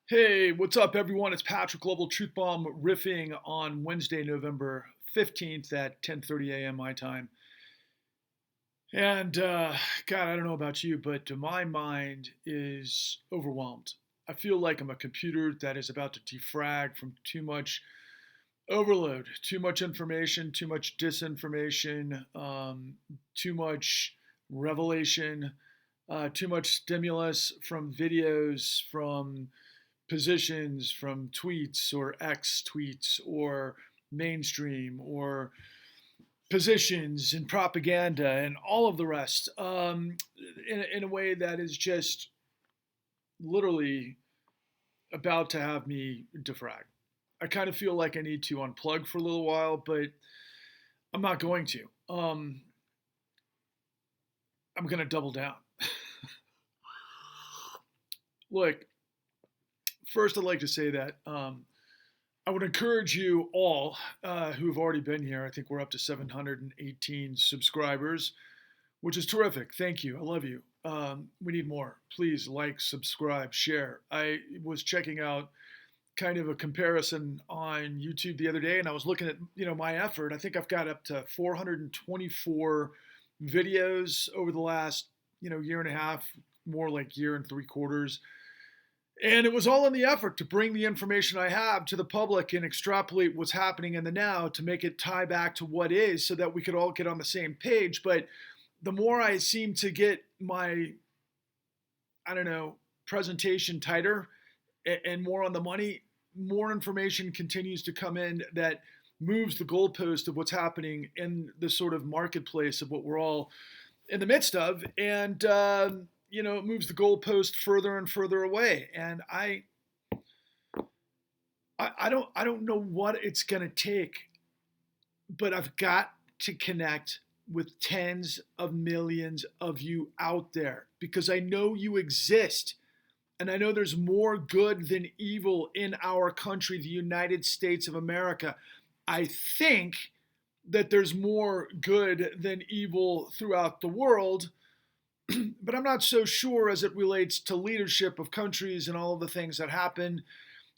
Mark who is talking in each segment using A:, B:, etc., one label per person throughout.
A: Hey, what's up, everyone? It's Patrick Lovell, Truth Bomb, riffing on Wednesday, November 15th at 10:30 a.m. my time. And God, I don't know about you, but my mind is overwhelmed. I feel like I'm a computer that is about to defrag from too much overload, too much information, too much disinformation, too much revelation, too much stimulus from videos, from positions, from tweets or X tweets or mainstream or positions and propaganda and all of the rest in a way that is just literally about to have me defrag. I kind of feel like I need to unplug for a little while, but I'm not going to. I'm going to double down. Look, first, I'd like to say that I would encourage you all who have already been here. I think we're up to 718 subscribers, which is terrific. Thank you. I love you. We need more. Please like, subscribe, share. I was checking out kind of a comparison on YouTube the other day, and I was looking at my effort. I think I've got up to 424 videos over the last year and a half, more like year and three quarters. And it was all in the effort to bring the information I have to the public and extrapolate what's happening in the now to make it tie back to what is so that we could all get on the same page. But the more I seem to get my, I don't know, presentation tighter and more on the money, more information continues to come in that moves the goalpost of what's happening in the sort of marketplace of what we're all in the midst of. And, it moves the goalpost further and further away. And I don't know what it's gonna take, but I've got to connect with tens of millions of you out there because I know you exist. And I know there's more good than evil in our country, the United States of America. I think that there's more good than evil throughout the world, but I'm not so sure as it relates to leadership of countries and all of the things that happen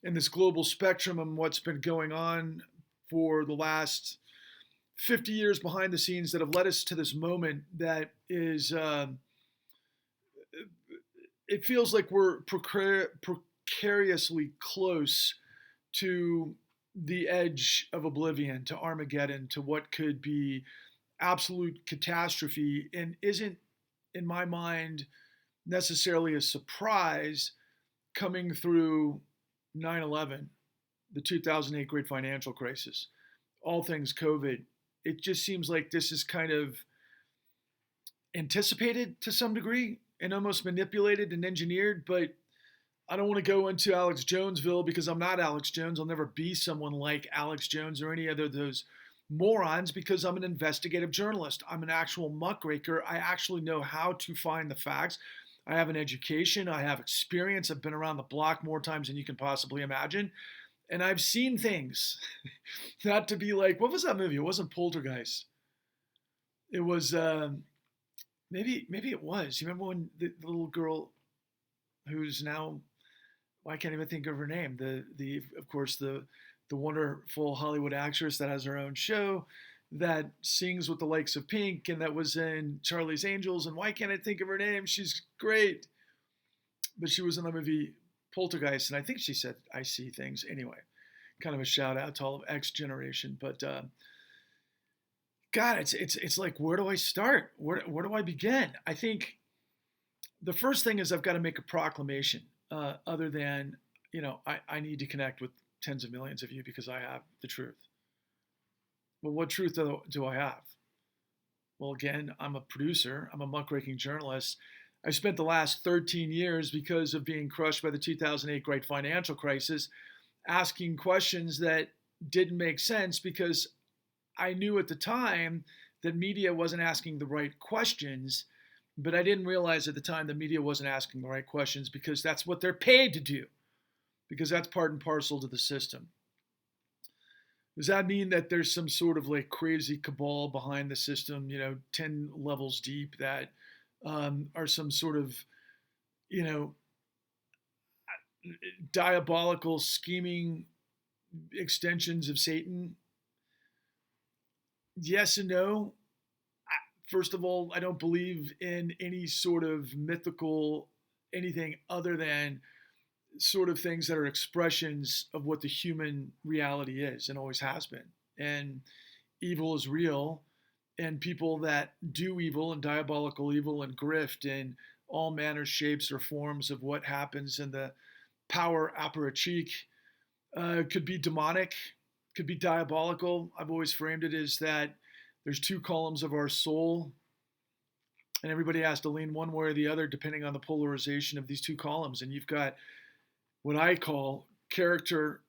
A: in this global spectrum and what's been going on for the last 50 years behind the scenes that have led us to this moment that is, it feels like we're precariously close to the edge of oblivion, to Armageddon, to what could be absolute catastrophe, and isn't, in my mind, necessarily a surprise coming through 9/11, the 2008 great financial crisis, all things COVID. It just seems like this is kind of anticipated to some degree and almost manipulated and engineered. But I don't want to go into Alex Jonesville because I'm not Alex Jones. I'll never be someone like Alex Jones or any other of those morons because I'm an investigative journalist. I'm an actual muckraker. I actually know how to find the facts. I have an education. I have experience. I've been around the block more times than you can possibly imagine. And I've seen things. Not to be like, what was that movie? It wasn't Poltergeist. It was, maybe it was. You remember when the little girl who's now, well, I can't even think of her name. The of course the wonderful Hollywood actress that has her own show that sings with the likes of Pink and that was in Charlie's Angels. And why can't I think of her name? She's great. But she was in the movie Poltergeist, and I think she said I see things. Anyway, kind of a shout out to all of X generation. But God, it's like, where do I start? Where do I begin? I think the first thing is I've got to make a proclamation. Other than I need to connect with tens of millions of you because I have the truth. Well, what truth do I have? Well, again, I'm a producer. I'm a muckraking journalist. I spent the last 13 years because of being crushed by the 2008 great financial crisis, asking questions that didn't make sense because I knew at the time that media wasn't asking the right questions, but I didn't realize at the time the media wasn't asking the right questions because that's what they're paid to do, because that's part and parcel to the system. Does that mean that there's some sort of like crazy cabal behind the system, 10 levels deep that are some sort of, you know, diabolical, scheming extensions of Satan? Yes and no. First of all, I don't believe in any sort of mythical anything other than sort of things that are expressions of what the human reality is and always has been. And evil is real, and people that do evil and diabolical evil and grift in all manner shapes or forms of what happens in the power apparatchik could be demonic, could be diabolical. I've always framed it as that there's two columns of our soul, and everybody has to lean one way or the other depending on the polarization of these two columns. And you've got what I call character,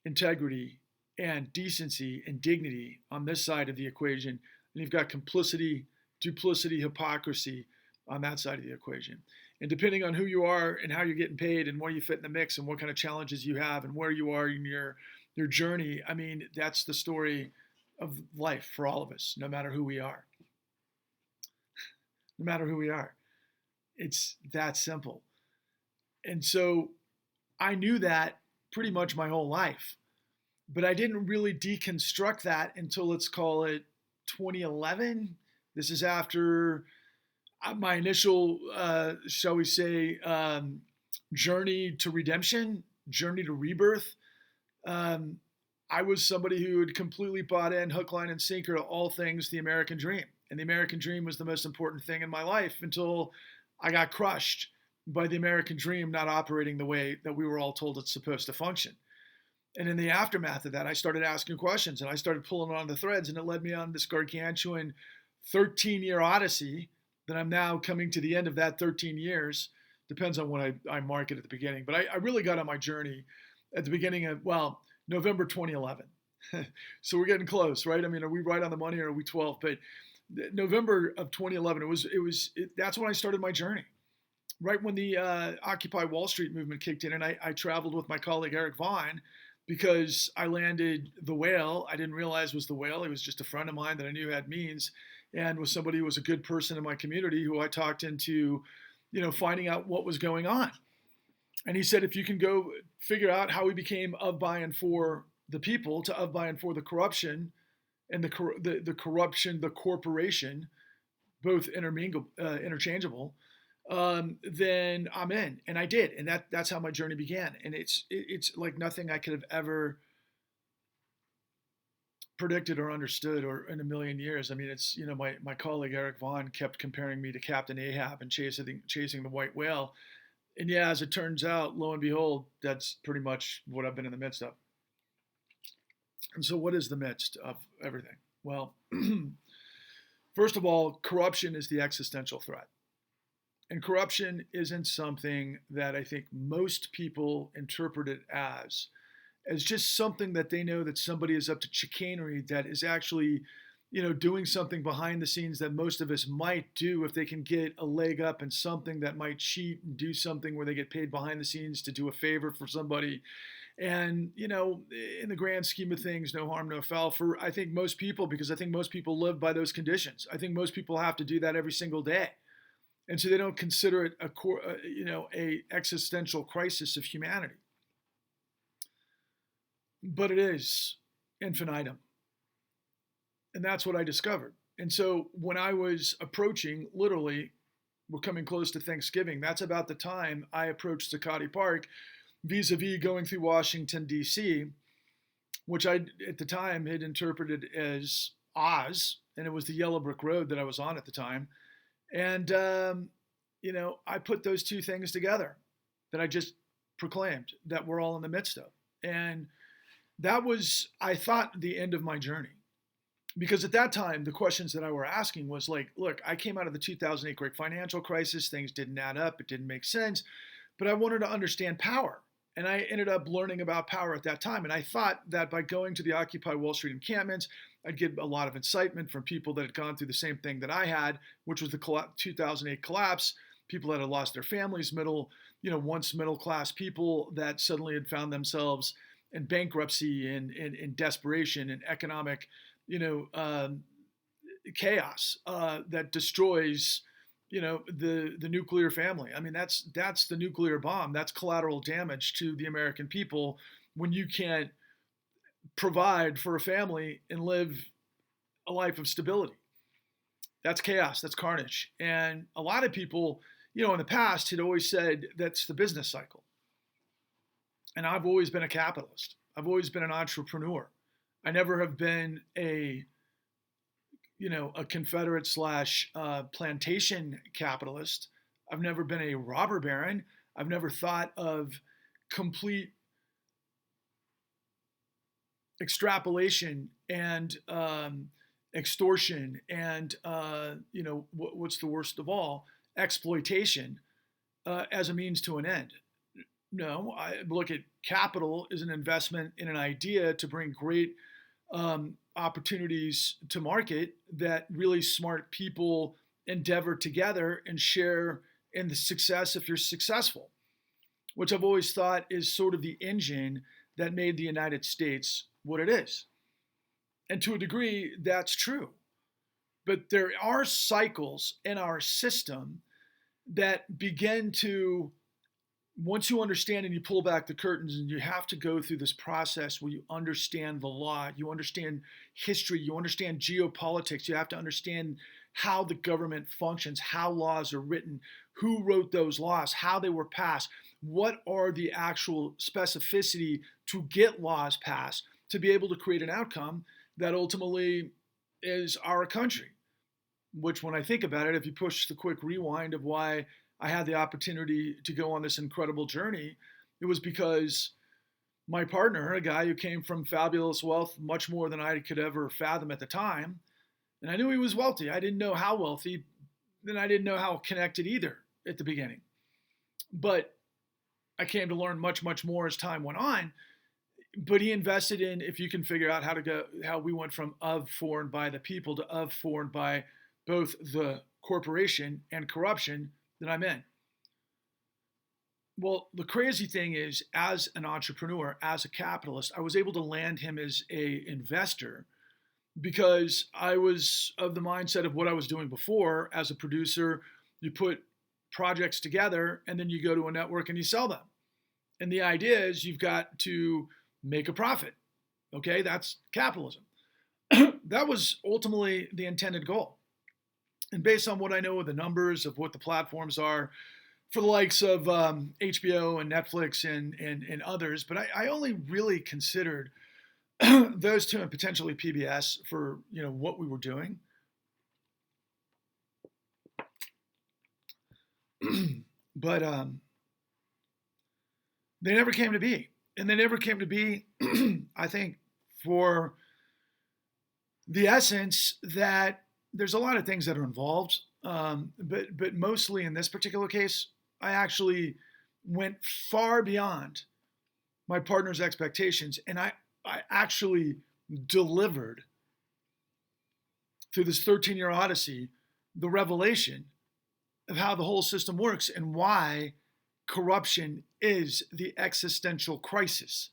A: integrity, and decency and dignity on this side of the equation. And you've got complicity, duplicity, hypocrisy on that side of the equation. And depending on who you are and how you're getting paid and where you fit in the mix and what kind of challenges you have and where you are in your journey, I mean, that's the story of life for all of us, no matter who we are. No matter who we are. It's that simple. And so I knew that pretty much my whole life, but I didn't really deconstruct that until, let's call it 2011. This is after my initial, shall we say, journey to redemption, journey to rebirth. I was somebody who had completely bought in hook, line, and sinker to all things the American dream. And the American dream was the most important thing in my life until I got crushed by the American dream not operating the way that we were all told it's supposed to function. And in the aftermath of that, I started asking questions and I started pulling on the threads, and it led me on this gargantuan 13-year odyssey that I'm now coming to the end of that 13 years. Depends on what I mark it at the beginning. But I really got on my journey at the beginning of, well, November 2011. So we're getting close, right? I mean, are we right on the money or are we 12? But November of 2011, that's when I started my journey. Right when the Occupy Wall Street movement kicked in, and I traveled with my colleague Eric Vaughn because I landed the whale. I didn't realize was the whale. He was just a friend of mine that I knew had means, and was somebody who was a good person in my community who I talked into, finding out what was going on. And he said, if you can go figure out how we became of, by, and for the people to of, by, and for the corruption, and the corruption, the corporation, both interchangeable, then I'm in. And I did. And that's how my journey began. And it's like nothing I could have ever predicted or understood or in a million years. I mean, it's, my colleague Eric Vaughn kept comparing me to Captain Ahab and chasing the white whale. And yeah, as it turns out, lo and behold, that's pretty much what I've been in the midst of. And so what is the midst of everything? Well, first of all, corruption is the existential threat. And corruption isn't something that I think most people interpret it as just something that they know that somebody is up to chicanery that is actually, doing something behind the scenes that most of us might do if they can get a leg up in something that might cheat and do something where they get paid behind the scenes to do a favor for somebody. And, in the grand scheme of things, no harm, no foul for, I think, most people, because I think most people live by those conditions. I think most people have to do that every single day. And so they don't consider it a existential crisis of humanity. But it is infinitum. And that's what I discovered. And so when I was approaching, literally, we're coming close to Thanksgiving, that's about the time I approached Zuccotti Park, vis-a-vis going through Washington, D.C., which I, at the time, had interpreted as Oz, and it was the yellow brick road that I was on at the time. And, I put those two things together that I just proclaimed that we're all in the midst of. And that was, I thought, the end of my journey. Because at that time, the questions that I were asking was like, look, I came out of the 2008 great financial crisis. Things didn't add up. It didn't make sense. But I wanted to understand power. And I ended up learning about power at that time. And I thought that by going to the Occupy Wall Street encampments, I'd get a lot of incitement from people that had gone through the same thing that I had, which was the 2008 collapse, people that had lost their families, once middle class people that suddenly had found themselves in bankruptcy and in desperation and economic, chaos that destroys the nuclear family. I mean, that's the nuclear bomb. That's collateral damage to the American people when you can't provide for a family and live a life of stability. That's chaos. That's carnage. And a lot of people, in the past had always said that's the business cycle. And I've always been a capitalist. I've always been an entrepreneur. I never have been a Confederate slash plantation capitalist. I've never been a robber baron. I've never thought of complete extrapolation and extortion and what's the worst of all, exploitation as a means to an end. No, I look at capital as an investment in an idea to bring great opportunities to market that really smart people endeavor together and share in the success if you're successful, which I've always thought is sort of the engine that made the United States what it is. And to a degree, that's true. But there are cycles in our system that begin to, once you understand and you pull back the curtains and you have to go through this process where you understand the law, you understand history, you understand geopolitics, you have to understand how the government functions, how laws are written, who wrote those laws, how they were passed, what are the actual specificity to get laws passed to be able to create an outcome that ultimately is our country. Which, when I think about it, if you push the quick rewind of why I had the opportunity to go on this incredible journey, it was because my partner, a guy who came from fabulous wealth, much more than I could ever fathom at the time, and I knew he was wealthy. I didn't know how wealthy, and I didn't know how connected either at the beginning. But I came to learn much, much more as time went on. But he invested in, if you can figure out how we went from of, for, and by the people to of, for, and by both the corporation and corruption that I'm in. Well, the crazy thing is, as an entrepreneur, as a capitalist, I was able to land him as an investor because I was of the mindset of what I was doing before. As a producer, you put projects together and then you go to a network and you sell them. And the idea is you've got to make a profit. Okay, that's capitalism. That was ultimately the intended goal. And based on what I know of the numbers of what the platforms are for the likes of HBO and Netflix and others, but I only really considered those two and potentially PBS for what we were doing. But they never came to be. And they never came to be, I think, for the essence that there's a lot of things that are involved. But mostly in this particular case, I actually went far beyond my partner's expectations. And I actually delivered through this 13-year odyssey the revelation of how the whole system works and why corruption is the existential crisis.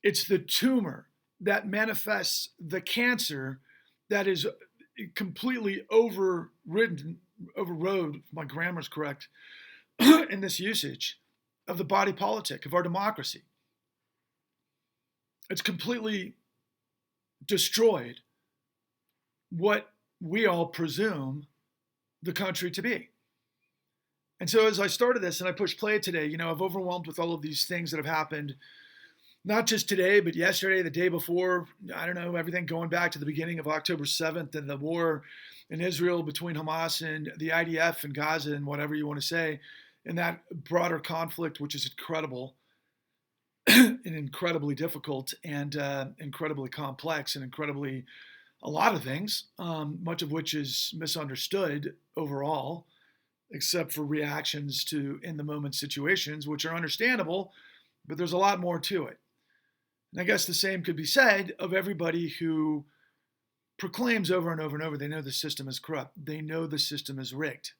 A: It's the tumor that manifests the cancer that is completely overrode, if my grammar's correct, in this usage of the body politic of our democracy. It's completely destroyed what we all presume the country to be. And so as I started this and I pushed play today, I've overwhelmed with all of these things that have happened, not just today, but yesterday, the day before, I don't know, everything going back to the beginning of October 7th and the war in Israel between Hamas and the IDF and Gaza and whatever you want to say, and that broader conflict, which is incredible and incredibly difficult and incredibly complex and incredibly a lot of things, much of which is misunderstood overall, except for reactions to in-the-moment situations, which are understandable, but there's a lot more to it. And I guess the same could be said of everybody who proclaims over and over and over they know the system is corrupt. They know the system is rigged.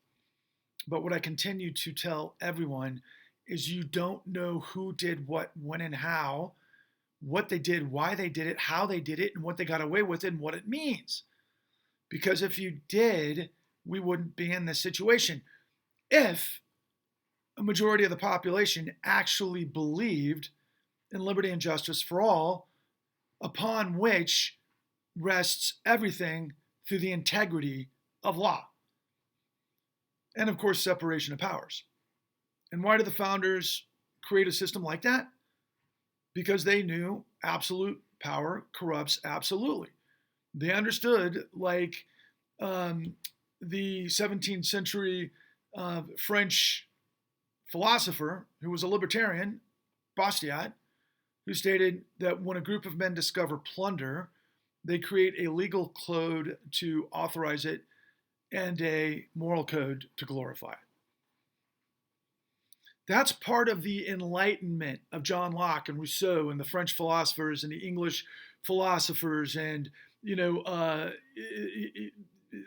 A: But what I continue to tell everyone is you don't know who did what, when, and how, what they did, why they did it, how they did it, and what they got away with it, and what it means. Because if you did, we wouldn't be in this situation if a majority of the population actually believed in liberty and justice for all, upon which rests everything through the integrity of law. And of course, separation of powers. And why did the founders create a system like that? Because they knew absolute power corrupts absolutely. They understood, like the 17th century French philosopher who was a libertarian, Bastiat, who stated that when a group of men discover plunder, they create a legal code to authorize it and a moral code to glorify it. That's part of the enlightenment of John Locke and Rousseau and the French philosophers and the English philosophers and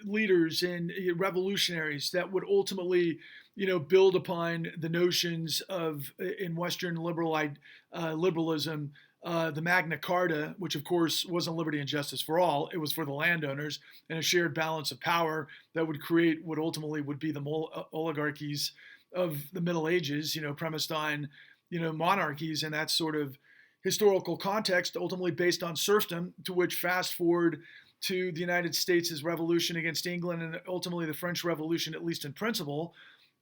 A: leaders and revolutionaries that would ultimately build upon the notions of in Western liberalism, the Magna Carta, which of course wasn't liberty and justice for all, it was for the landowners, and a shared balance of power that would create what ultimately would be the oligarchies of the Middle Ages, premised on, monarchies and that sort of historical context, ultimately based on serfdom, to which fast forward to the United States' revolution against England and ultimately the French Revolution, at least in principle,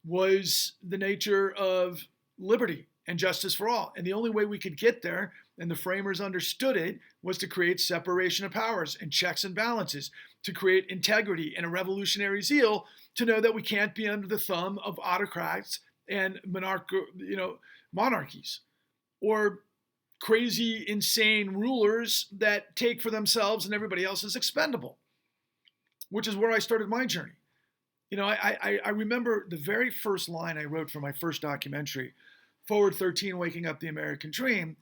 A: was the nature of liberty and justice for all. And the only way we could get there, and the framers understood it, was to create separation of powers and checks and balances, to create integrity and a revolutionary zeal, to know that we can't be under the thumb of autocrats and monarchies, or crazy, insane rulers that take for themselves and everybody else is expendable, which is where I started my journey. I remember the very first line I wrote for my first documentary, Forward 13, Waking Up the American Dream.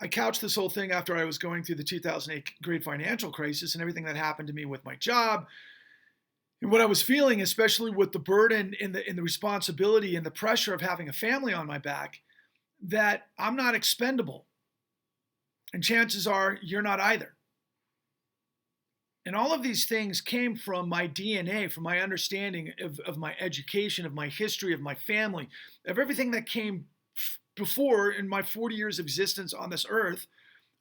A: I couched this whole thing after I was going through the 2008 great financial crisis and everything that happened to me with my job. And what I was feeling, especially with the burden and the responsibility and the pressure of having a family on my back, that I'm not expendable. And chances are you're not either. And all of these things came from my DNA, from my understanding of my education, of my history, of my family, of everything that came before in my 40 years of existence on this earth,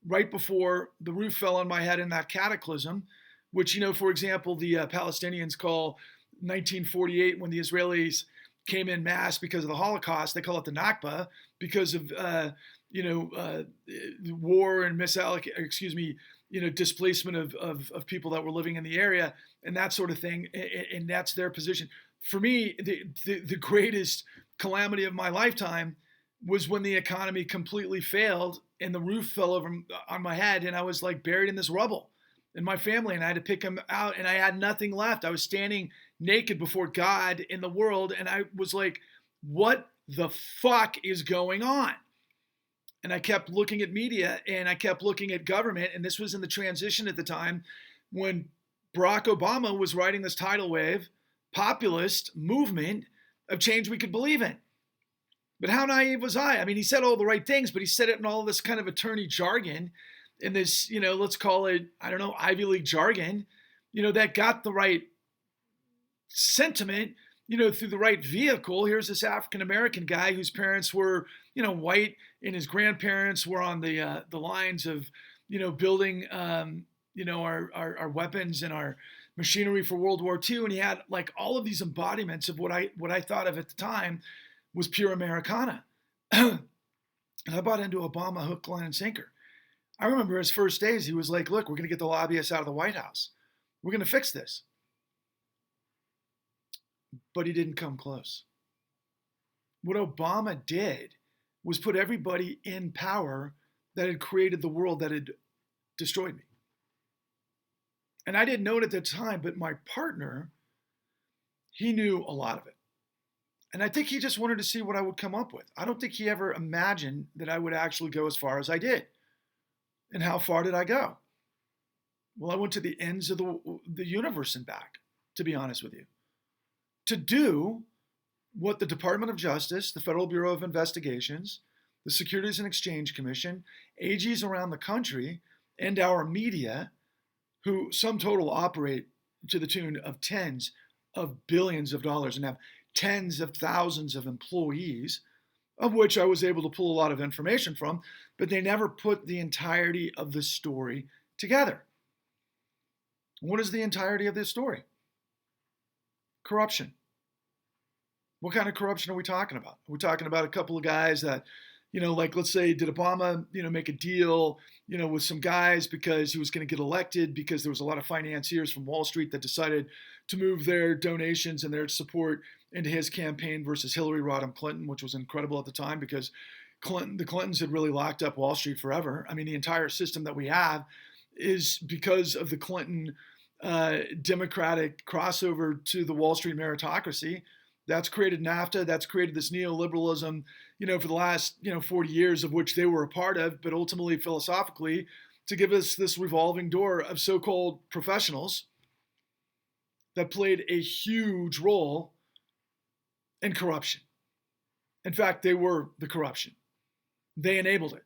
A: right before the roof fell on my head in that cataclysm, which, for example, the Palestinians call 1948, when the Israelis came in mass because of the Holocaust, they call it the Nakba, because of war and displacement of people that were living in the area and that sort of thing, and that's their position. For me, the greatest calamity of my lifetime was when the economy completely failed and the roof fell over on my head and I was like buried in this rubble. And my family, and I had to pick them out, and I had nothing left. I was standing naked before God in the world, and I was like, what the fuck is going on? And I kept looking at media, and I kept looking at government, and this was in the transition at the time when Barack Obama was riding this tidal wave, populist movement of change we could believe in. But how naive was I? I mean, he said all the right things, but he said it in all this kind of attorney jargon, in this, let's call it, Ivy League jargon, that got the right sentiment, through the right vehicle. Here's this African-American guy whose parents were, white, and his grandparents were on the lines of, building, our weapons and our machinery for World War II. And he had like all of these embodiments of what I thought of at the time was pure Americana. And I bought into Obama hook, line, and sinker. I remember his first days, he was like, look, we're going to get the lobbyists out of the White House. We're going to fix this. But he didn't come close. What Obama did was put everybody in power that had created the world that had destroyed me. And I didn't know it at the time, but my partner, he knew a lot of it. And I think he just wanted to see what I would come up with. I don't think he ever imagined that I would actually go as far as I did. And how far did I go? Well, I went to the ends of the universe and back, to be honest with you, to do what the Department of Justice, the Federal Bureau of Investigations, the Securities and Exchange Commission, AGs around the country, and our media, who sum total operate to the tune of tens of billions of dollars and have tens of thousands of employees, of which I was able to pull a lot of information from, but they never put the entirety of the story together. What is the entirety of this story? Corruption. What kind of corruption are we talking about? We're talking about a couple of guys that, like let's say, did Obama, make a deal, with some guys because he was going to get elected because there was a lot of financiers from Wall Street that decided to move their donations and their support into his campaign versus Hillary Rodham Clinton, which was incredible at the time because the Clintons had really locked up Wall Street forever. I mean, the entire system that we have is because of the Clinton Democratic crossover to the Wall Street meritocracy. That's created NAFTA. That's created this neoliberalism, for the last, 40 years of which they were a part of, but ultimately philosophically to give us this revolving door of so-called professionals that played a huge role in corruption. In fact, they were the corruption. They enabled it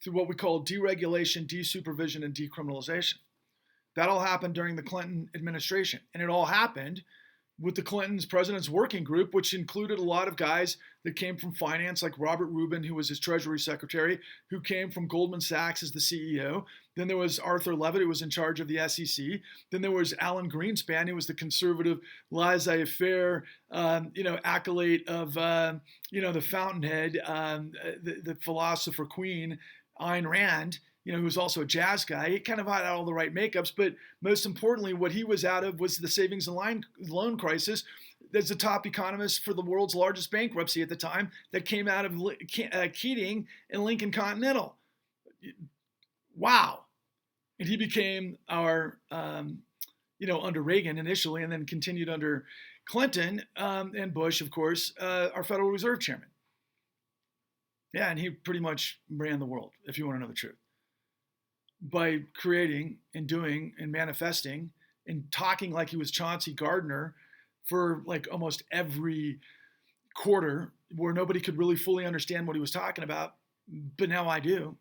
A: through what we call deregulation, desupervision, and decriminalization. That all happened during the Clinton administration, and it all happened with the Clintons' President's Working Group, which included a lot of guys that came from finance, like Robert Rubin, who was his Treasury Secretary, who came from Goldman Sachs as the CEO. Then there was Arthur Levitt, who was in charge of the SEC. Then there was Alan Greenspan, who was the conservative laissez-faire, acolyte of, the fountainhead, the philosopher queen, Ayn Rand, who was also a jazz guy. He kind of had all the right makeups, but most importantly, what he was out of was the savings and loan crisis. There's the top economist for the world's largest bankruptcy at the time that came out of Keating and Lincoln Continental. Wow. And he became our, under Reagan initially, and then continued under Clinton and Bush, of course, our Federal Reserve Chairman. Yeah, and he pretty much ran the world, if you want to know the truth, by creating and doing and manifesting and talking like he was Chauncey Gardner for like almost every quarter, where nobody could really fully understand what he was talking about. But now I do,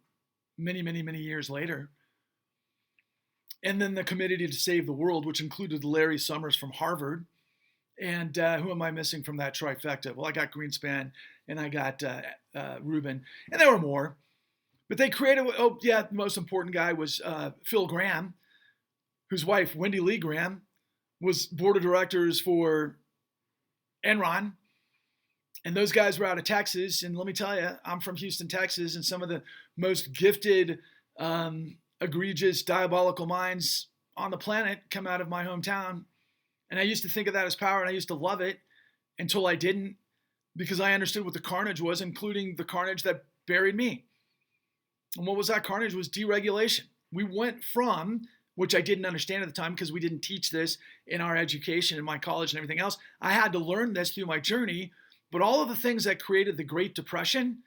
A: many, many, many years later. And then the Committee to Save the World, which included Larry Summers from Harvard. And who am I missing from that trifecta? Well, I got Greenspan and I got Rubin, and there were more. But they created, the most important guy was Phil Graham, whose wife, Wendy Lee Graham, was board of directors for Enron. And those guys were out of Texas. And let me tell you, I'm from Houston, Texas, and some of the most gifted, egregious, diabolical minds on the planet come out of my hometown. And I used to think of that as power, and I used to love it until I didn't, because I understood what the carnage was, including the carnage that buried me. And what was that carnage? Was deregulation. We went from, which I didn't understand at the time because we didn't teach this in our education in my college and everything else. I had to learn this through my journey. But all of the things that created the Great Depression,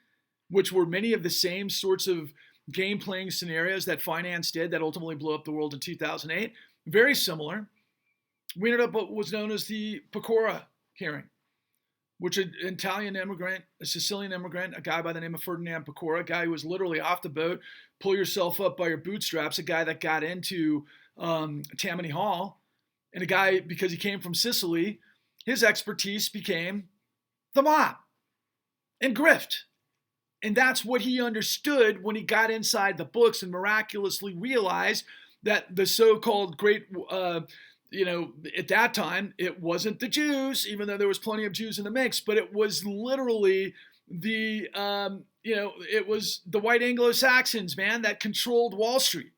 A: which were many of the same sorts of game playing scenarios that finance did that ultimately blew up the world in 2008, very similar. We ended up what was known as the Pecora hearing, which an Italian immigrant, a Sicilian immigrant, a guy by the name of Ferdinand Pecora, a guy who was literally off the boat, pull yourself up by your bootstraps, a guy that got into Tammany Hall, and a guy, because he came from Sicily, his expertise became the mob and grift. And that's what he understood when he got inside the books and miraculously realized that the so-called great at that time, it wasn't the Jews, even though there was plenty of Jews in the mix, but it was literally the, it was the white Anglo-Saxons, man, that controlled Wall Street.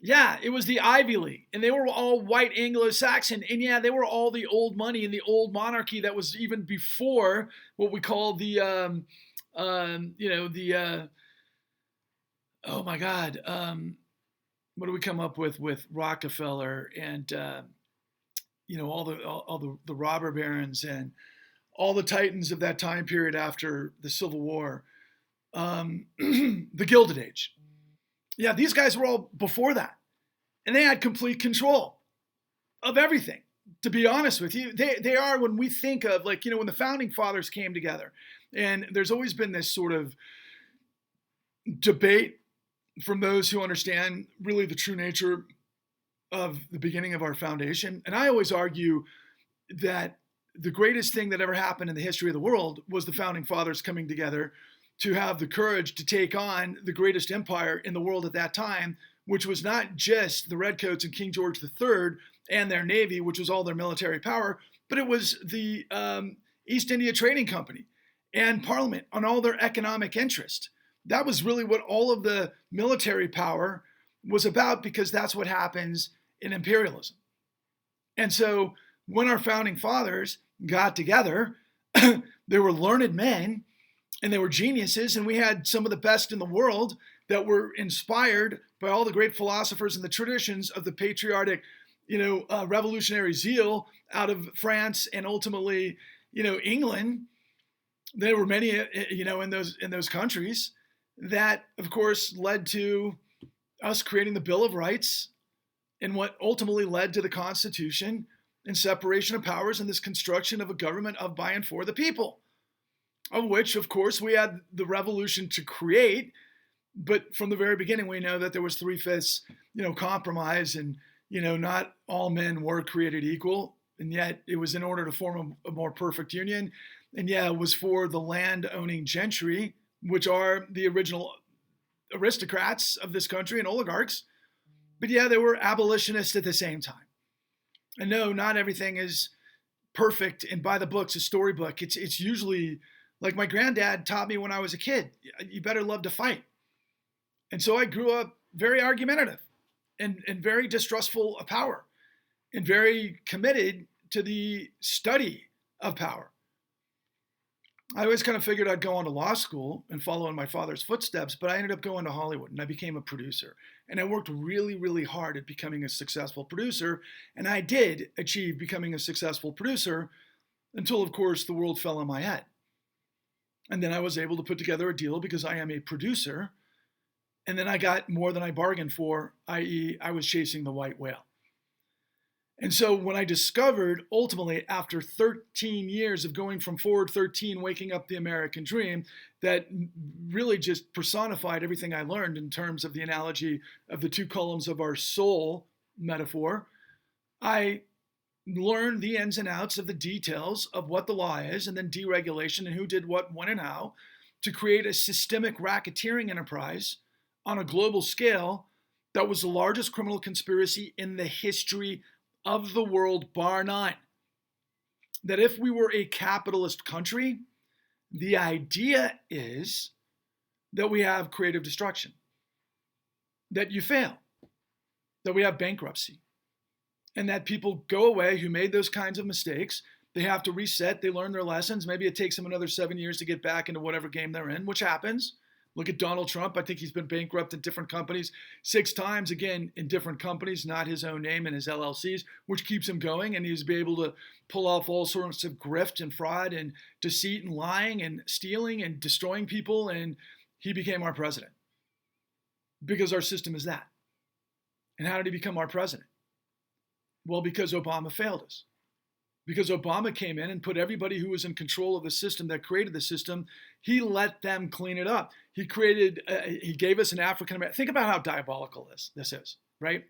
A: Yeah, it was the Ivy League, and they were all white Anglo-Saxon, and yeah, they were all the old money and the old monarchy that was even before what we call the, oh my God, what do we come up with Rockefeller and all the robber barons and all the titans of that time period after the Civil War, the Gilded Age. Yeah, these guys were all before that, and they had complete control of everything. To be honest with you, they are, when we think of when the founding fathers came together, and there's always been this sort of debate from those who understand really the true nature of the beginning of our foundation. And I always argue that the greatest thing that ever happened in the history of the world was the founding fathers coming together to have the courage to take on the greatest empire in the world at that time, which was not just the Redcoats and King George III and their navy, which was all their military power, but it was the East India Trading Company and Parliament on all their economic interest. That was really what all of the military power was about, because that's what happens in imperialism. And so when our founding fathers got together, they were learned men and they were geniuses, and we had some of the best in the world that were inspired by all the great philosophers and the traditions of the patriotic, revolutionary zeal out of France and ultimately, England. There were many, in those countries that, of course, led to us creating the Bill of Rights and what ultimately led to the Constitution and separation of powers and this construction of a government of, by, and for the people, of which, of course, we had the revolution to create. But from the very beginning, we know that there was 3/5, compromise, and, not all men were created equal. And yet it was in order to form a more perfect union. And yeah, it was for the land owning gentry, which are the original aristocrats of this country and oligarchs. But yeah, they were abolitionists at the same time. And no, not everything is perfect and by the books, a storybook. It's usually like my granddad taught me when I was a kid, you better love to fight. And so I grew up very argumentative and very distrustful of power and very committed to the study of power. I always kind of figured I'd go on to law school and follow in my father's footsteps, but I ended up going to Hollywood and I became a producer. And I worked really, really hard at becoming a successful producer. And I did achieve becoming a successful producer until, of course, the world fell on my head. And then I was able to put together a deal because I am a producer. And then I got more than I bargained for, i.e., I was chasing the white whale. And so when I discovered, ultimately, after 13 years of going from Forward 13, waking up the American dream, that really just personified everything I learned in terms of the analogy of the two columns of our soul metaphor, I learned the ins and outs of the details of what the law is, and then deregulation and who did what, when, and how, to create a systemic racketeering enterprise on a global scale that was the largest criminal conspiracy in the history of the world, bar none. That if we were a capitalist country, the idea is that we have creative destruction, that you fail, that we have bankruptcy, and that people go away who made those kinds of mistakes. They have to reset, they learn their lessons. Maybe it takes them another 7 years to get back into whatever game they're in, which happens. Look at Donald Trump. I think he's been bankrupt in different companies 6 times, again, in different companies, not his own name and his LLCs, which keeps him going. And he's been able to pull off all sorts of grift and fraud and deceit and lying and stealing and destroying people. And he became our president because our system is that. And how did he become our president? Well, because Obama failed us. Because Obama came in and put everybody who was in control of the system that created the system, he let them clean it up. He gave us an African American. Think about how diabolical this is, right?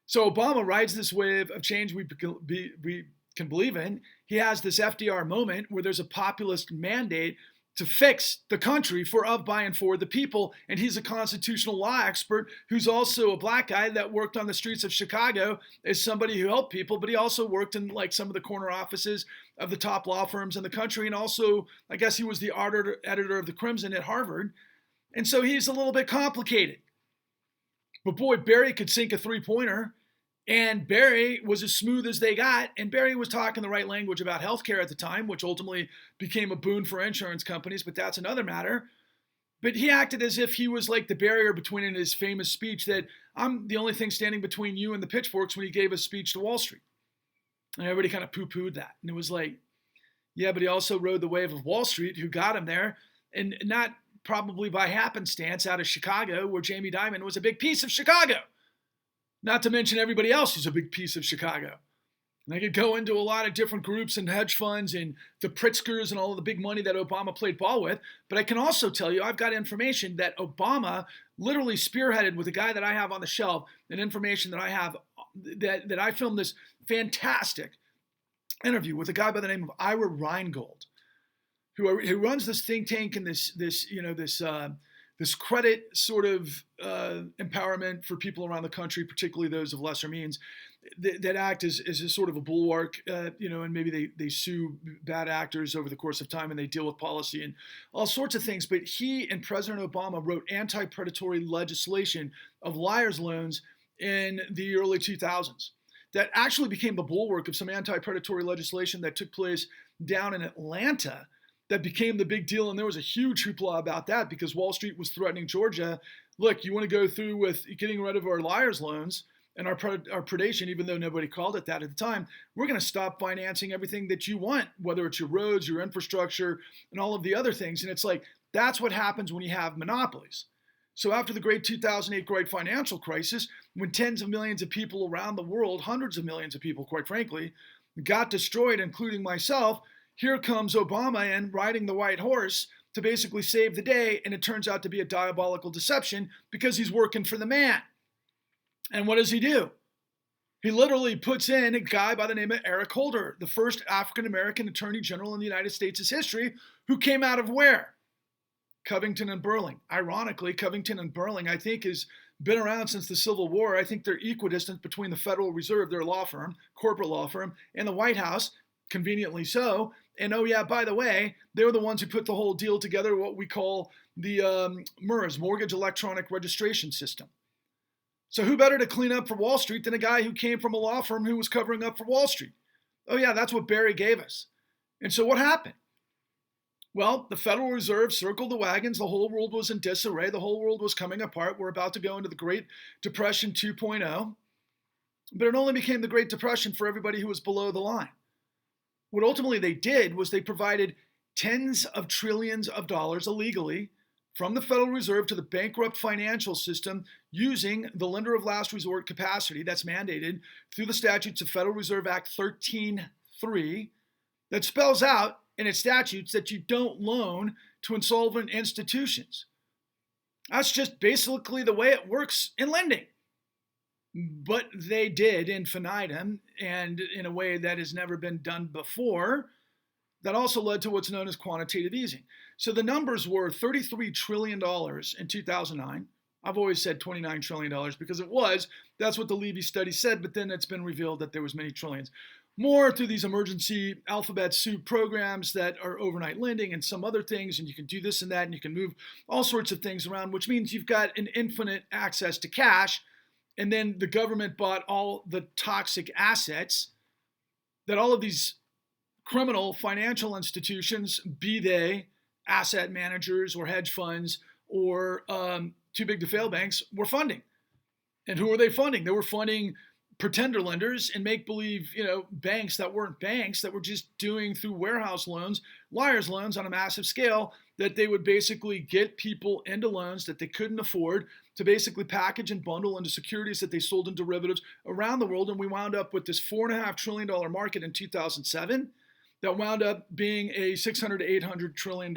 A: So Obama rides this wave of change we can believe in. He has this FDR moment where there's a populist mandate to fix the country for, of, by, and for the people. And he's a constitutional law expert who's also a black guy that worked on the streets of Chicago as somebody who helped people, but he also worked in like some of the corner offices of the top law firms in the country. And also, I guess he was the editor of the Crimson at Harvard. And so he's a little bit complicated. But boy, Barry could sink a 3-pointer. And Barry was as smooth as they got. And Barry was talking the right language about healthcare at the time, which ultimately became a boon for insurance companies, but that's another matter. But he acted as if he was like the barrier between, in his famous speech, that I'm the only thing standing between you and the pitchforks, when he gave a speech to Wall Street. And everybody kind of poo-pooed that. And it was like, yeah, but he also rode the wave of Wall Street, who got him there. And not probably by happenstance out of Chicago, where Jamie Dimon was a big piece of Chicago. Not to mention everybody else who's a big piece of Chicago. And I could go into a lot of different groups and hedge funds and the Pritzkers and all of the big money that Obama played ball with. But I can also tell you, I've got information that Obama literally spearheaded with a guy that I have on the shelf, and information that I have that I filmed this fantastic interview with a guy by the name of Ira Reingold, who runs this think tank and this credit sort of empowerment for people around the country, particularly those of lesser means, that act as a sort of a bulwark, and maybe they sue bad actors over the course of time, and they deal with policy and all sorts of things. But he and President Obama wrote anti-predatory legislation of liar's loans in the early 2000s that actually became the bulwark of some anti-predatory legislation that took place down in Atlanta that became the big deal. And there was a huge hoopla about that because Wall Street was threatening Georgia. Look, you want to go through with getting rid of our liar's loans and our predation, even though nobody called it that at the time, we're going to stop financing everything that you want, whether it's your roads, your infrastructure, and all of the other things. And it's like, that's what happens when you have monopolies. So after the great 2008 great financial crisis, when tens of millions of people around the world, hundreds of millions of people, quite frankly, got destroyed, including myself, here comes Obama in riding the white horse to basically save the day, and it turns out to be a diabolical deception because he's working for the man. And what does he do? He literally puts in a guy by the name of Eric Holder, the first African-American attorney general in the United States' history, who came out of where? Covington and Burling. Ironically, Covington and Burling, I think, has been around since the Civil War. I think they're equidistant between the Federal Reserve, their law firm, corporate law firm, and the White House, conveniently so. And oh yeah, by the way, they were the ones who put the whole deal together, what we call the MERS, Mortgage Electronic Registration System. So who better to clean up for Wall Street than a guy who came from a law firm who was covering up for Wall Street? Oh yeah, that's what Barry gave us. And so what happened? Well, the Federal Reserve circled the wagons. The whole world was in disarray. The whole world was coming apart. We're about to go into the Great Depression 2.0. But it only became the Great Depression for everybody who was below the line. What ultimately they did was they provided tens of trillions of dollars illegally from the Federal Reserve to the bankrupt financial system using the lender of last resort capacity that's mandated through the statutes of Federal Reserve Act 13.3 that spells out in its statutes that you don't loan to insolvent institutions. That's just basically the way it works in lending. But they did infinitum, and in a way that has never been done before. That also led to what's known as quantitative easing. So the numbers were $33 trillion in 2009. I've always said $29 trillion because it was. That's what the Levy study said, but then it's been revealed that there was many trillions. More through these emergency alphabet soup programs that are overnight lending and some other things, and you can do this and that, and you can move all sorts of things around, which means you've got an infinite access to cash. And then the government bought all the toxic assets that all of these criminal financial institutions, be they asset managers or hedge funds or too big to fail banks, were funding. And who were they funding? They were funding pretender lenders and make-believe, banks that weren't banks, that were just doing through warehouse loans, liar's loans on a massive scale, that they would basically get people into loans that they couldn't afford to basically package and bundle into securities that they sold in derivatives around the world. And we wound up with this $4.5 trillion market in 2007 that wound up being a $600 to $800 trillion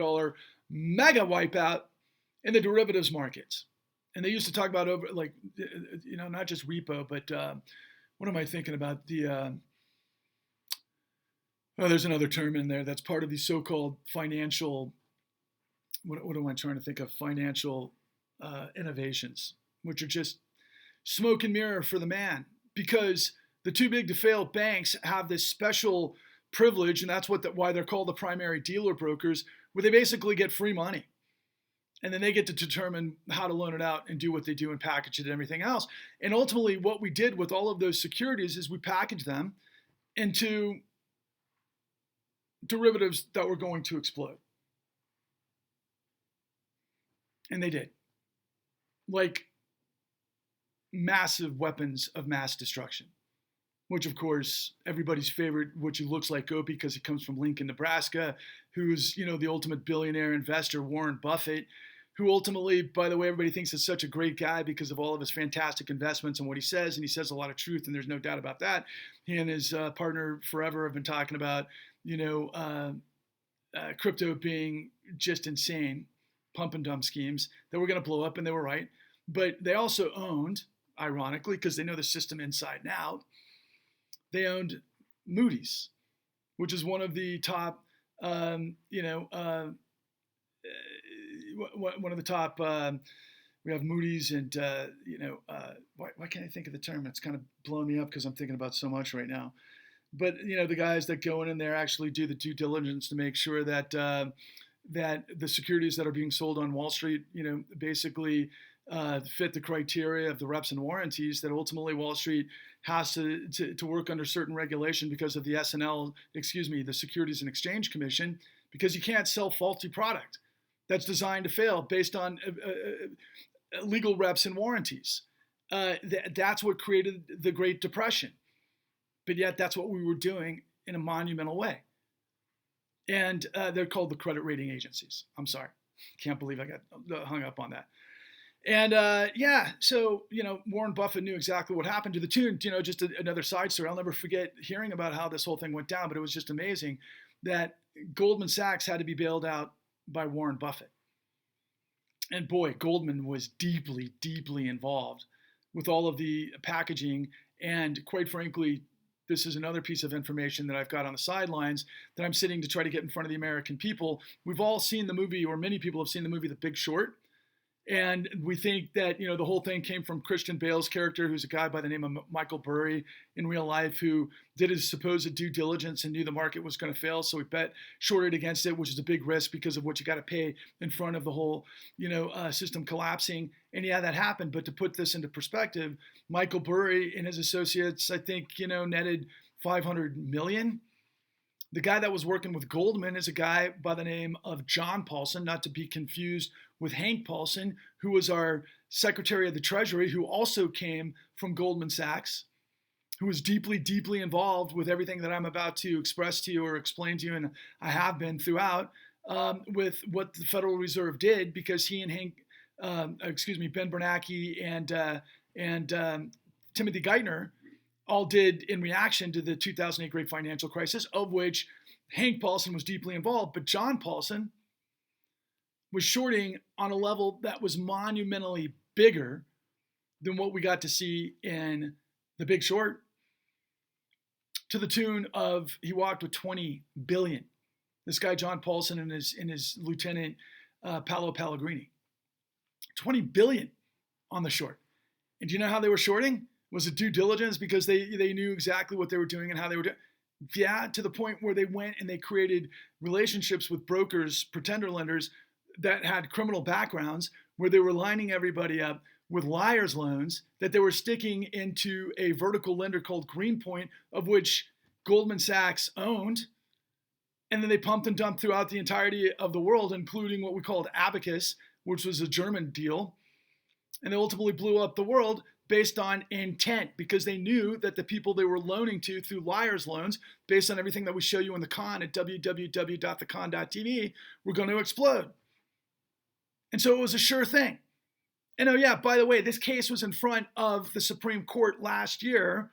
A: mega wipeout in the derivatives markets. And they used to talk about not just repo, but what am I thinking about? There's another term in there that's part of these so-called financial, what am I trying to think of? Financial innovations, which are just smoke and mirror for the man, because the too big to fail banks have this special privilege, and that's why they're called the primary dealer brokers, where they basically get free money. And then they get to determine how to loan it out and do what they do and package it and everything else. And ultimately, what we did with all of those securities is we packaged them into derivatives that were going to explode. And they did. Like massive weapons of mass destruction, which of course everybody's favorite, which looks like Opie because he comes from Lincoln, Nebraska, who's, the ultimate billionaire investor, Warren Buffett, who ultimately, by the way, everybody thinks is such a great guy because of all of his fantastic investments and what he says. And he says a lot of truth, and there's no doubt about that. He and his partner forever have been talking about, crypto being just insane, pump and dump schemes that were going to blow up, and they were right. But they also owned, ironically, because they know the system inside and out, they owned Moody's. which is one of the top, one of the top. We have Moody's and why can't I think of the term? It's kind of blowing me up because I'm thinking about so much right now. But the guys that go in there actually do the due diligence to make sure that that the securities that are being sold on Wall Street, basically fit the criteria of the reps and warranties that ultimately Wall Street has to work under certain regulation because of the the Securities and Exchange Commission, because you can't sell faulty product that's designed to fail based on legal reps and warranties. That's what created the Great Depression. But yet that's what we were doing in a monumental way. And they're called the credit rating agencies. I'm sorry. Can't believe I got hung up on that. And so, Warren Buffett knew exactly what happened, to the tune, just another side story. I'll never forget hearing about how this whole thing went down, but it was just amazing that Goldman Sachs had to be bailed out by Warren Buffett. And boy, Goldman was deeply, deeply involved with all of the packaging. And quite frankly, this is another piece of information that I've got on the sidelines that I'm sitting to try to get in front of the American people. We've all seen the movie, or many people have seen the movie, The Big Short. And we think that, the whole thing came from Christian Bale's character, who's a guy by the name of Michael Burry in real life, who did his supposed due diligence and knew the market was going to fail. So he shorted against it, which is a big risk because of what you got to pay in front of the whole, system collapsing. And yeah, that happened. But to put this into perspective, Michael Burry and his associates, I think, netted 500 million. The guy that was working with Goldman is a guy by the name of John Paulson, not to be confused with Hank Paulson, who was our Secretary of the Treasury, who also came from Goldman Sachs, who was deeply, deeply involved with everything that I'm about to express to you or explain to you, and I have been throughout, with what the Federal Reserve did, because he and Ben Bernanke and Timothy Geithner all did in reaction to the 2008 Great Financial Crisis, of which Hank Paulson was deeply involved. But John Paulson was shorting on a level that was monumentally bigger than what we got to see in The Big Short, to the tune of, he walked with 20 billion. This guy, John Paulson, and his lieutenant, Paolo Pellegrini. 20 billion on the short. And do you know how they were shorting? Was it due diligence because they knew exactly what they were doing and how they were doing? Yeah, to the point where they went and they created relationships with brokers, pretender lenders that had criminal backgrounds, where they were lining everybody up with liar's loans that they were sticking into a vertical lender called Greenpoint, of which Goldman Sachs owned. And then they pumped and dumped throughout the entirety of the world, including what we called Abacus, which was a German deal. And they ultimately blew up the world based on intent, because they knew that the people they were loaning to through liar's loans, based on everything that we show you in the con at www.thecon.tv, were going to explode. And so it was a sure thing. And oh yeah, by the way, this case was in front of the Supreme Court last year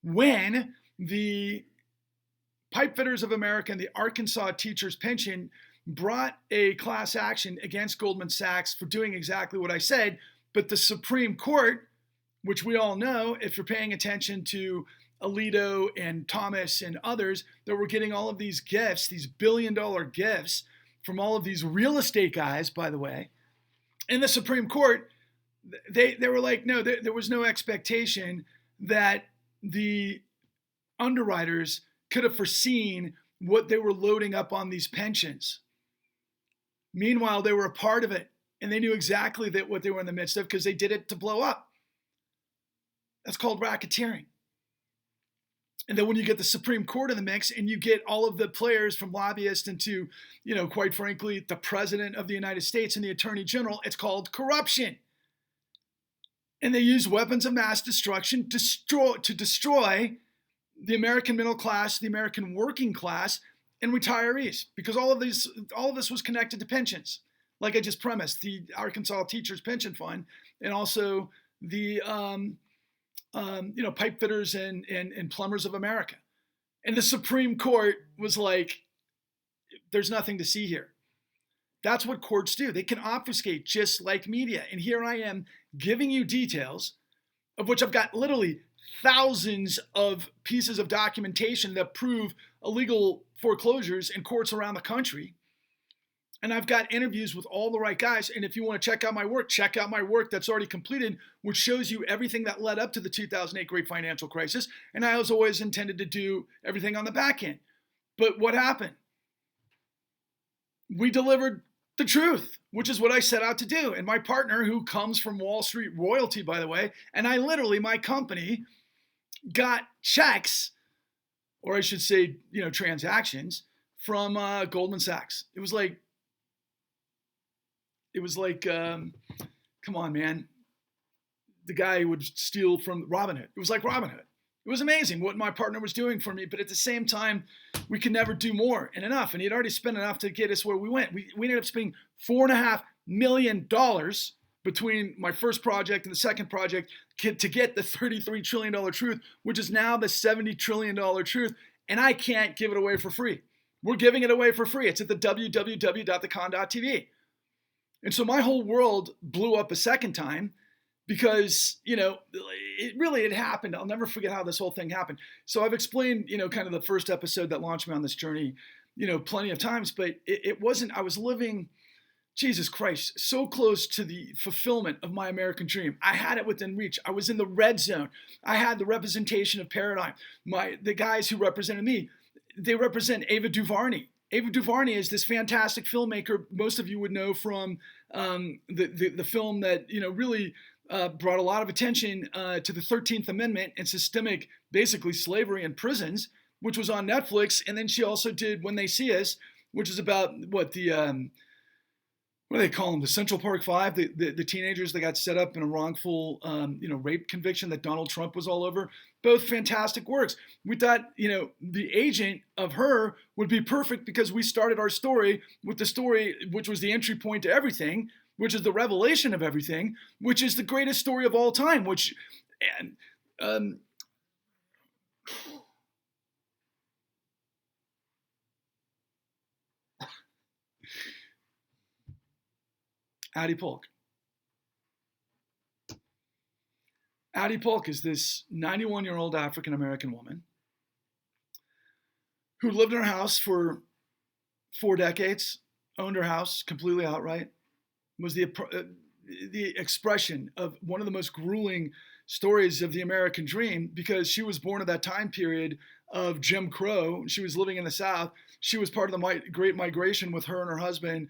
A: when the Pipefitters of America and the Arkansas Teachers Pension brought a class action against Goldman Sachs for doing exactly what I said. But the Supreme Court, which we all know, if you're paying attention to Alito and Thomas and others, that were getting all of these gifts, these billion-dollar gifts from all of these real estate guys, by the way. In the Supreme Court, they were like, no, there was no expectation that the underwriters could have foreseen what they were loading up on these pensions. Meanwhile, they were a part of it, and they knew exactly what they were in the midst of, because they did it to blow up. That's called racketeering. And then when you get the Supreme Court in the mix and you get all of the players from lobbyists into, quite frankly, the President of the United States and the Attorney General, it's called corruption. And they use weapons of mass destruction to destroy the American middle class, the American working class, and retirees, because all of this was connected to pensions. Like I just premised, the Arkansas Teachers Pension Fund, and also the pipe fitters and plumbers of America. And the Supreme Court was like, there's nothing to see here. That's what courts do. They can obfuscate just like media. And here I am giving you details, of which I've got literally thousands of pieces of documentation that prove illegal foreclosures in courts around the country. And I've got interviews with all the right guys. And if you want to check out my work that's already completed, which shows you everything that led up to the 2008 great financial crisis. And I was always intended to do everything on the back end. But what happened? We delivered the truth, which is what I set out to do. And my partner, who comes from Wall Street royalty, by the way, and I literally, my company got checks, or I should say, transactions from Goldman Sachs. It was like, come on, man. The guy would steal from Robinhood. It was like Robinhood. It was amazing what my partner was doing for me, but at the same time, we could never do more and enough. And he had already spent enough to get us where we went. We ended up spending $4.5 million between my first project and the second project to get the $33 trillion truth, which is now the $70 trillion truth. And I can't give it away for free. We're giving it away for free. It's at the www.thecon.tv. And so my whole world blew up a second time because, it happened. I'll never forget how this whole thing happened. So I've explained, kind of the first episode that launched me on this journey, plenty of times, but it wasn't, I was living, Jesus Christ, so close to the fulfillment of my American dream. I had it within reach. I was in the red zone. I had the representation of paradigm. The guys who represented me, they represent Ava DuVernay. Ava DuVernay is this fantastic filmmaker. Most of you would know from the film that really brought a lot of attention to the 13th Amendment and systemic, basically slavery in prisons, which was on Netflix. And then she also did When They See Us, which is about what do they call them? The Central Park Five, the teenagers that got set up in a wrongful, rape conviction that Donald Trump was all over. Both fantastic works. We thought, the agent of her would be perfect because we started our story with the story, which was the entry point to everything, which is the revelation of everything, which is the greatest story of all time, Addie Polk. Addie Polk is this 91-year-old African-American woman who lived in her house for 4 decades, owned her house completely outright, was the expression of one of the most grueling stories of the American dream because she was born at that time period of Jim Crow. She was living in the South. She was part of the Great Migration with her and her husband,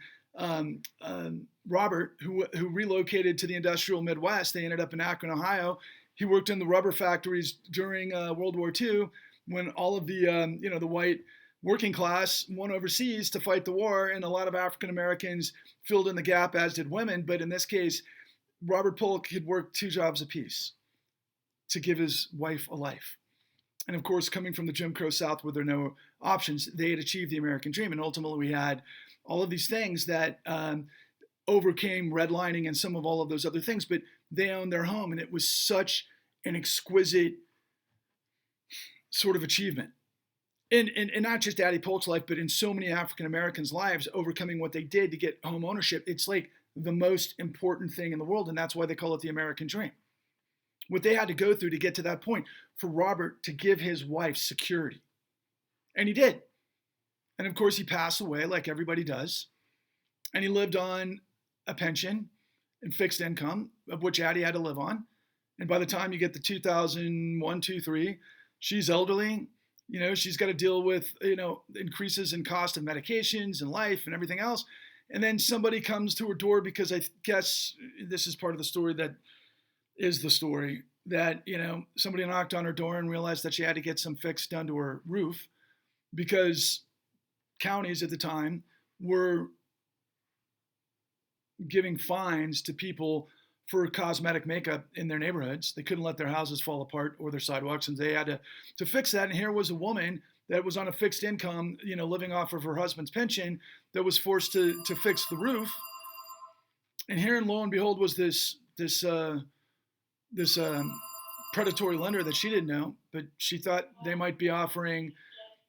A: Robert, who relocated to the industrial Midwest. They ended up in Akron, Ohio. He worked in the rubber factories during World War II when all of the white working class went overseas to fight the war, and a lot of African Americans filled in the gap, as did women. But in this case, Robert Polk had worked 2 jobs apiece to give his wife a life. And of course, coming from the Jim Crow South where there are no options, they had achieved the American dream. And ultimately, we had all of these things that overcame redlining and some of all of those other things, but they owned their home. And it was such an exquisite sort of achievement. And not just Addie Polk's life, but in so many African Americans' lives, overcoming what they did to get home ownership. It's like the most important thing in the world, and that's why they call it the American dream. What they had to go through to get to that point for Robert to give his wife security. And he did. And of course, he passed away like everybody does. And he lived on a pension and fixed income, of which Addie had to live on. And by the time you get to 2001, 2, 3, she's elderly. She's got to deal with, increases in cost of medications and life and everything else. And then somebody comes to her door because I guess this is part of the story that is the story that, somebody knocked on her door and realized that she had to get some fix done to her roof because counties at the time were giving fines to people for cosmetic makeup in their neighborhoods. They couldn't let their houses fall apart or their sidewalks, and they had to fix that. And here was a woman that was on a fixed income, living off of her husband's pension, that was forced to fix the roof. And here, and lo and behold, was this predatory lender that she didn't know, but she thought they might be offering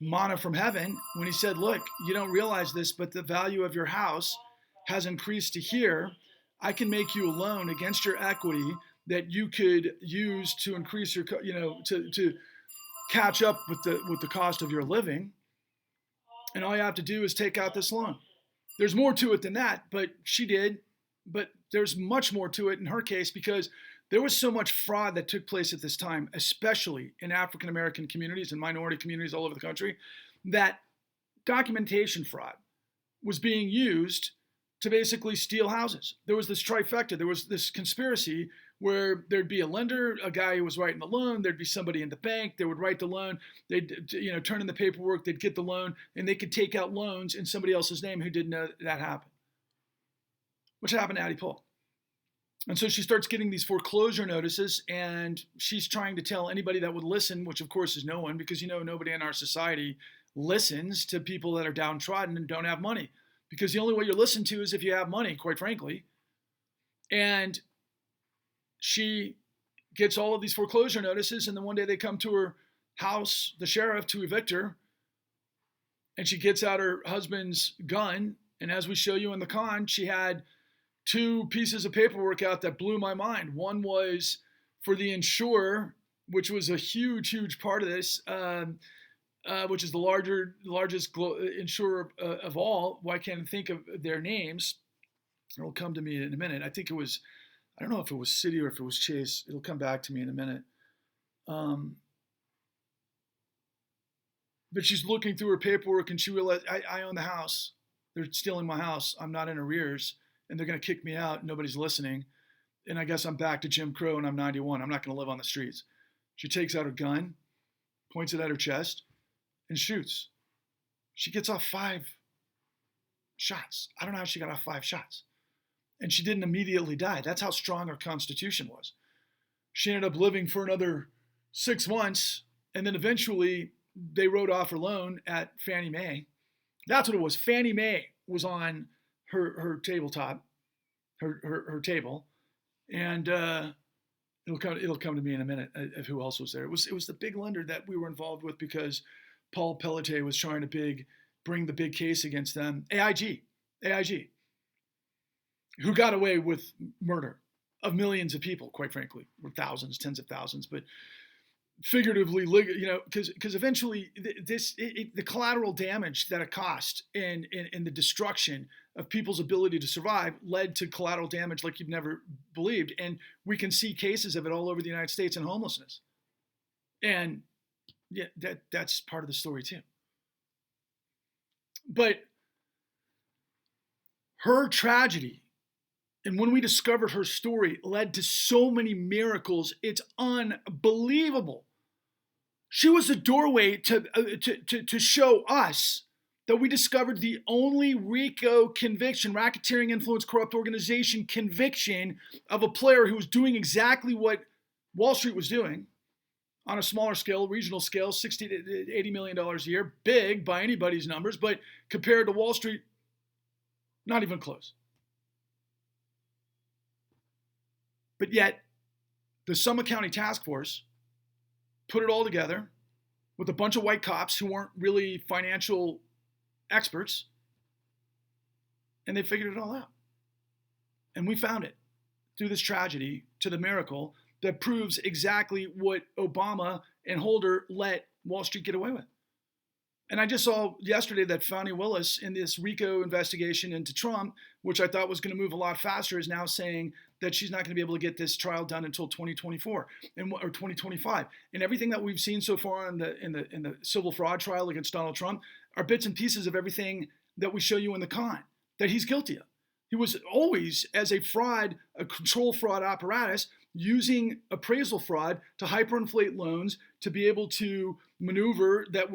A: manna from heaven when he said, look, you don't realize this, but the value of your house has increased to here. I can make you a loan against your equity that you could use to increase your, to catch up with the cost of your living. And all you have to do is take out this loan. There's more to it than that, but she did. But there's much more to it in her case because there was so much fraud that took place at this time, especially in African American communities and minority communities all over the country, that documentation fraud was being used to basically steal houses. There was this trifecta. There was this conspiracy where there'd be a lender, a guy who was writing the loan, there'd be somebody in the bank, they would write the loan, they'd turn in the paperwork, they'd get the loan, and they could take out loans in somebody else's name who didn't know that happened, which happened to Addie Paul. And so she starts getting these foreclosure notices, and she's trying to tell anybody that would listen, which of course is no one, because nobody in our society listens to people that are downtrodden and don't have money, because the only way you're listened to is if you have money, quite frankly. And she gets all of these foreclosure notices, and then one day they come to her house, the sheriff, to evict her, and she gets out her husband's gun, and as we show you in the con, she had two pieces of paperwork out that blew my mind. One was for the insurer, which was a huge part of this, which is the largest insurer of all. Why can't I think of their names? It'll come to me in a minute. I think it was, I don't know if it was Citi or if it was Chase. It'll come back to me in a minute. But she's looking through her paperwork and she realized, I own the house. They're stealing my house. I'm not in arrears. And they're going to kick me out. Nobody's listening. And I guess I'm back to Jim Crow and I'm 91. I'm not going to live on the streets. She takes out her gun, points it at her chest, and shoots. She gets off 5 shots. I don't know how she got off 5 shots. And she didn't immediately die. That's how strong her constitution was. She ended up living for another 6 months, and then eventually they wrote off her loan at Fannie Mae. That's what it was. Fannie Mae was on her tabletop, her table, and it'll come to me in a minute of who else was there. It was the big lender that we were involved with because Paul Pelletier was trying to bring the big case against them. AIG, who got away with murder of millions of people, quite frankly, or thousands, tens of thousands, but figuratively, because eventually the collateral damage that it cost and the destruction of people's ability to survive led to collateral damage like you've never believed. And we can see cases of it all over the United States in homelessness. And yeah, that's part of the story too. But her tragedy, and when we discovered her story, led to so many miracles. It's unbelievable. She was the doorway to show us that we discovered the only RICO conviction, racketeering, influence, corrupt organization conviction of a player who was doing exactly what Wall Street was doing on a smaller scale, regional scale, $60 to $80 million a year, big by anybody's numbers, but compared to Wall Street, not even close. But yet, the Summit County Task Force put it all together with a bunch of white cops who weren't really financial experts, and they figured it all out. And we found it through this tragedy to the miracle that proves exactly what Obama and Holder let Wall Street get away with. And I just saw yesterday that Fani Willis in this RICO investigation into Trump, which I thought was going to move a lot faster, is now saying that she's not going to be able to get this trial done until 2024 or 2025. And everything that we've seen so far in the civil fraud trial against Donald Trump are bits and pieces of everything that we show you in the con that he's guilty of. He was always, as a fraud, a control fraud apparatus, using appraisal fraud to hyperinflate loans to be able to maneuver that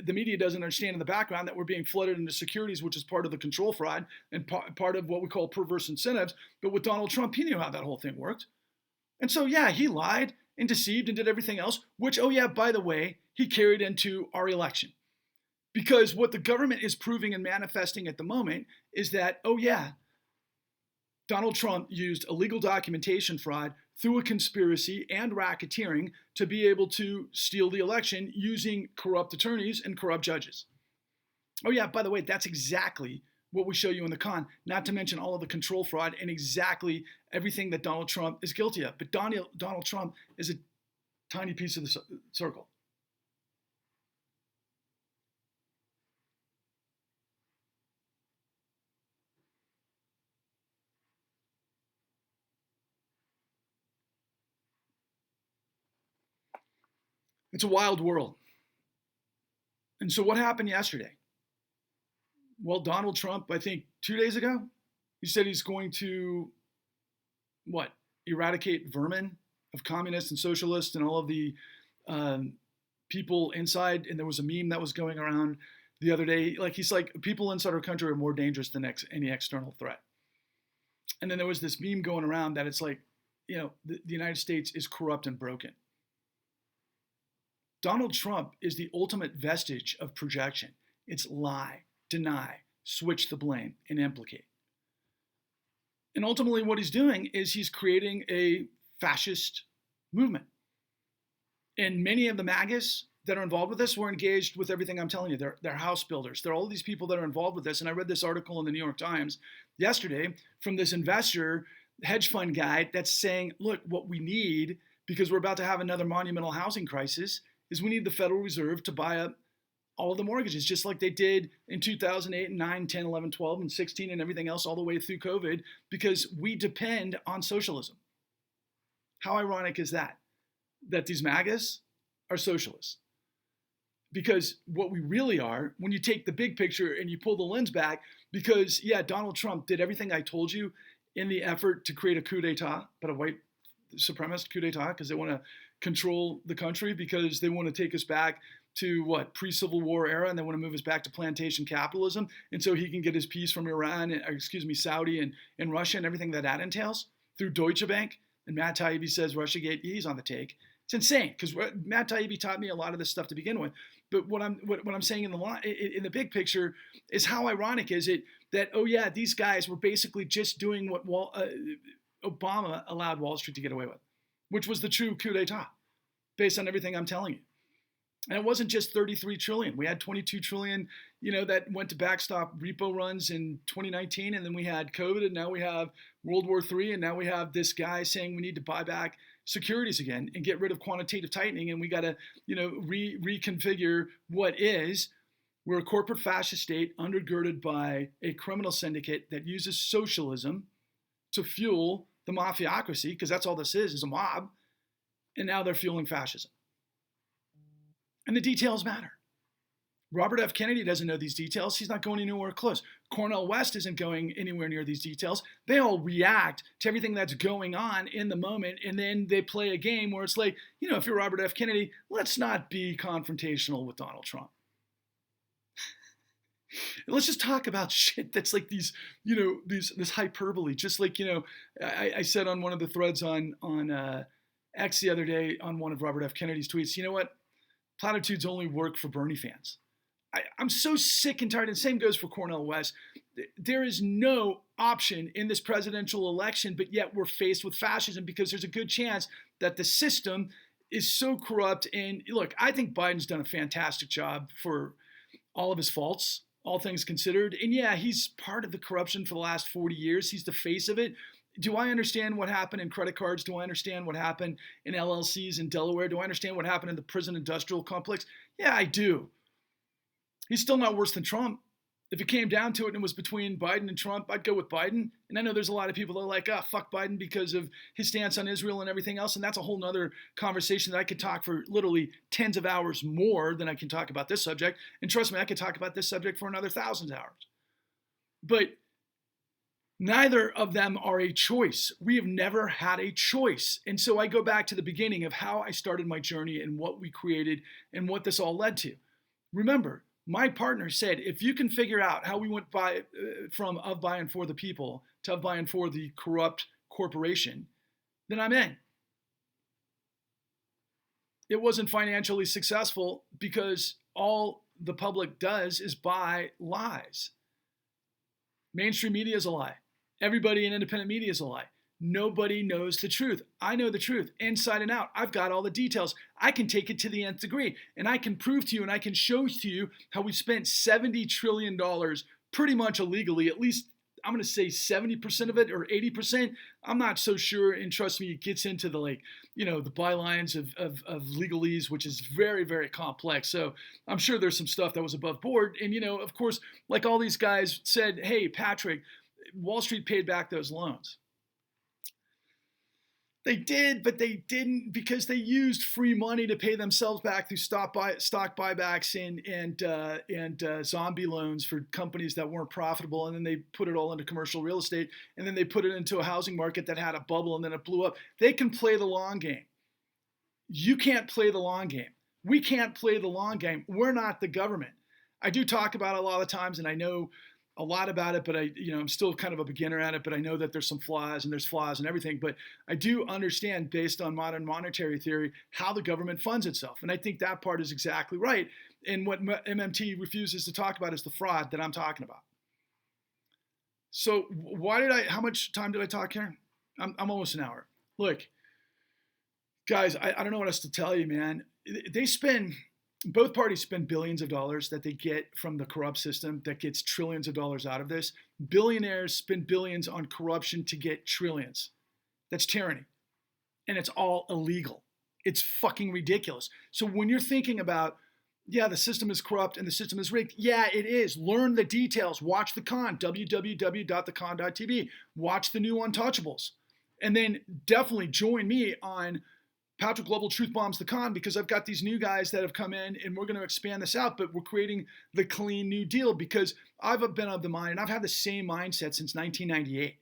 A: the media doesn't understand in the background, that we're being flooded into securities, which is part of the control fraud and part of what we call perverse incentives. But with Donald Trump, he knew how that whole thing worked. And so, yeah, he lied and deceived and did everything else, which, oh yeah, by the way, he carried into our election. Because what the government is proving and manifesting at the moment is that, oh yeah, Donald Trump used illegal documentation fraud through a conspiracy and racketeering to be able to steal the election using corrupt attorneys and corrupt judges. Oh yeah, by the way, that's exactly what we show you in the con, not to mention all of the control fraud and exactly everything that Donald Trump is guilty of. But Donald Trump is a tiny piece of the circle. It's a wild world. And so what happened yesterday? Well, Donald Trump, I think 2 days ago, he said he's going to, what, eradicate vermin of communists and socialists and all of the people inside. And there was a meme that was going around the other day. Like, he's like, people inside our country are more dangerous than any external threat. And then there was this meme going around that it's like, you know, the United States is corrupt and broken. Donald Trump is the ultimate vestige of projection. It's lie, deny, switch the blame, and implicate. And ultimately what he's doing is he's creating a fascist movement. And many of the MAGAs that are involved with this were engaged with everything I'm telling you. They're house builders. They're all these people that are involved with this. And I read this article in the New York Times yesterday from this investor hedge fund guy that's saying, look, what we need, because we're about to have another monumental housing crisis, is we need the Federal Reserve to buy up all of the mortgages, just like they did in 2008 and 9, 10, 11, 12, and 16 and everything else all the way through COVID, because we depend on socialism. How ironic is that? That these MAGAs are socialists. Because what we really are, when you take the big picture and you pull the lens back, because yeah, Donald Trump did everything I told you in the effort to create a coup d'etat, but a white supremacist coup d'etat, because they want to control the country, because they want to take us back to what, pre-Civil War era, and they want to move us back to plantation capitalism, and so he can get his piece from Iran, Saudi and Russia and everything that entails through Deutsche Bank. And Matt Taibbi says Russiagate, he's on the take. It's insane, because Matt Taibbi taught me a lot of this stuff to begin with. But what I'm saying in the big picture is, how ironic is it that, oh yeah, these guys were basically just doing what Obama allowed Wall Street to get away with, which was the true coup d'etat, based on everything I'm telling you. And it wasn't just 33 trillion. We had 22 trillion, that went to backstop repo runs in 2019. And then we had COVID, and now we have World War III. And now we have this guy saying we need to buy back securities again and get rid of quantitative tightening. And we got to, reconfigure what is. We're a corporate fascist state undergirded by a criminal syndicate that uses socialism to fuel the mafiocracy, because that's all this is a mob. And now they're fueling fascism. And the details matter. Robert F. Kennedy doesn't know these details. He's not going anywhere close. Cornel West isn't going anywhere near these details. They all react to everything that's going on in the moment, and then they play a game where it's like, if you're Robert F. Kennedy, let's not be confrontational with Donald Trump. Let's just talk about shit that's like these, this hyperbole. Just like, I said on one of the threads on X the other day on one of Robert F. Kennedy's tweets, you know what? Platitudes only work for Bernie fans. I'm so sick and tired, and the same goes for Cornel West. There is no option in this presidential election, but yet we're faced with fascism, because there's a good chance that the system is so corrupt. And look, I think Biden's done a fantastic job for all of his faults, all things considered. And yeah, he's part of the corruption for the last 40 years. He's the face of it. Do I understand what happened in credit cards? Do I understand what happened in LLCs in Delaware? Do I understand what happened in the prison industrial complex? Yeah, I do. He's still not worse than Trump. If it came down to it and it was between Biden and Trump, I'd go with Biden. And I know there's a lot of people that are like, fuck Biden because of his stance on Israel and everything else. And that's a whole nother conversation that I could talk for literally tens of hours more than I can talk about this subject. And trust me, I could talk about this subject for another thousands of hours. But neither of them are a choice. We have never had a choice. And so I go back to the beginning of how I started my journey and what we created and what this all led to. Remember, my partner said, if you can figure out how we went from of, by, and for the people to of, by, and for the corrupt corporation, then I'm in. It wasn't financially successful because all the public does is buy lies. Mainstream media is a lie. Everybody in independent media is a lie. Nobody knows the truth. I know the truth inside and out. I've got all the details. I can take it to the nth degree, and I can prove to you and I can show to you how we spent $70 trillion pretty much illegally, at least I'm going to say 70% of it or 80%. I'm not so sure. And trust me, it gets into the the bylines of legalese, which is very, very complex. So I'm sure there's some stuff that was above board. And, of course, like all these guys said, hey, Patrick, Wall Street paid back those loans. They did, but they didn't because they used free money to pay themselves back through stock buybacks and zombie loans for companies that weren't profitable, and then they put it all into commercial real estate, and then they put it into a housing market that had a bubble, and then it blew up. They can play the long game. You can't play the long game. We can't play the long game. We're not the government. I do talk about it a lot of times, and I know a lot about it, but I'm still kind of a beginner at it, but I know that there's some flaws and there's flaws and everything, but I do understand based on modern monetary theory, how the government funds itself. And I think that part is exactly right. And what MMT refuses to talk about is the fraud that I'm talking about. So how much time did I talk here? I'm almost an hour. Look, guys, I don't know what else to tell you, man. Both parties spend billions of dollars that they get from the corrupt system that gets trillions of dollars out of this. Billionaires spend billions on corruption to get trillions. That's tyranny. And it's all illegal. It's fucking ridiculous. So when you're thinking about, yeah, the system is corrupt and the system is rigged, yeah, it is. Learn the details. Watch The Con, www.thecon.tv. Watch the new Untouchables. And then definitely join me on Patrick Lovell Truth Bombs The Con, because I've got these new guys that have come in and we're going to expand this out, but we're creating the clean new deal because I've been of the mind and I've had the same mindset since 1998.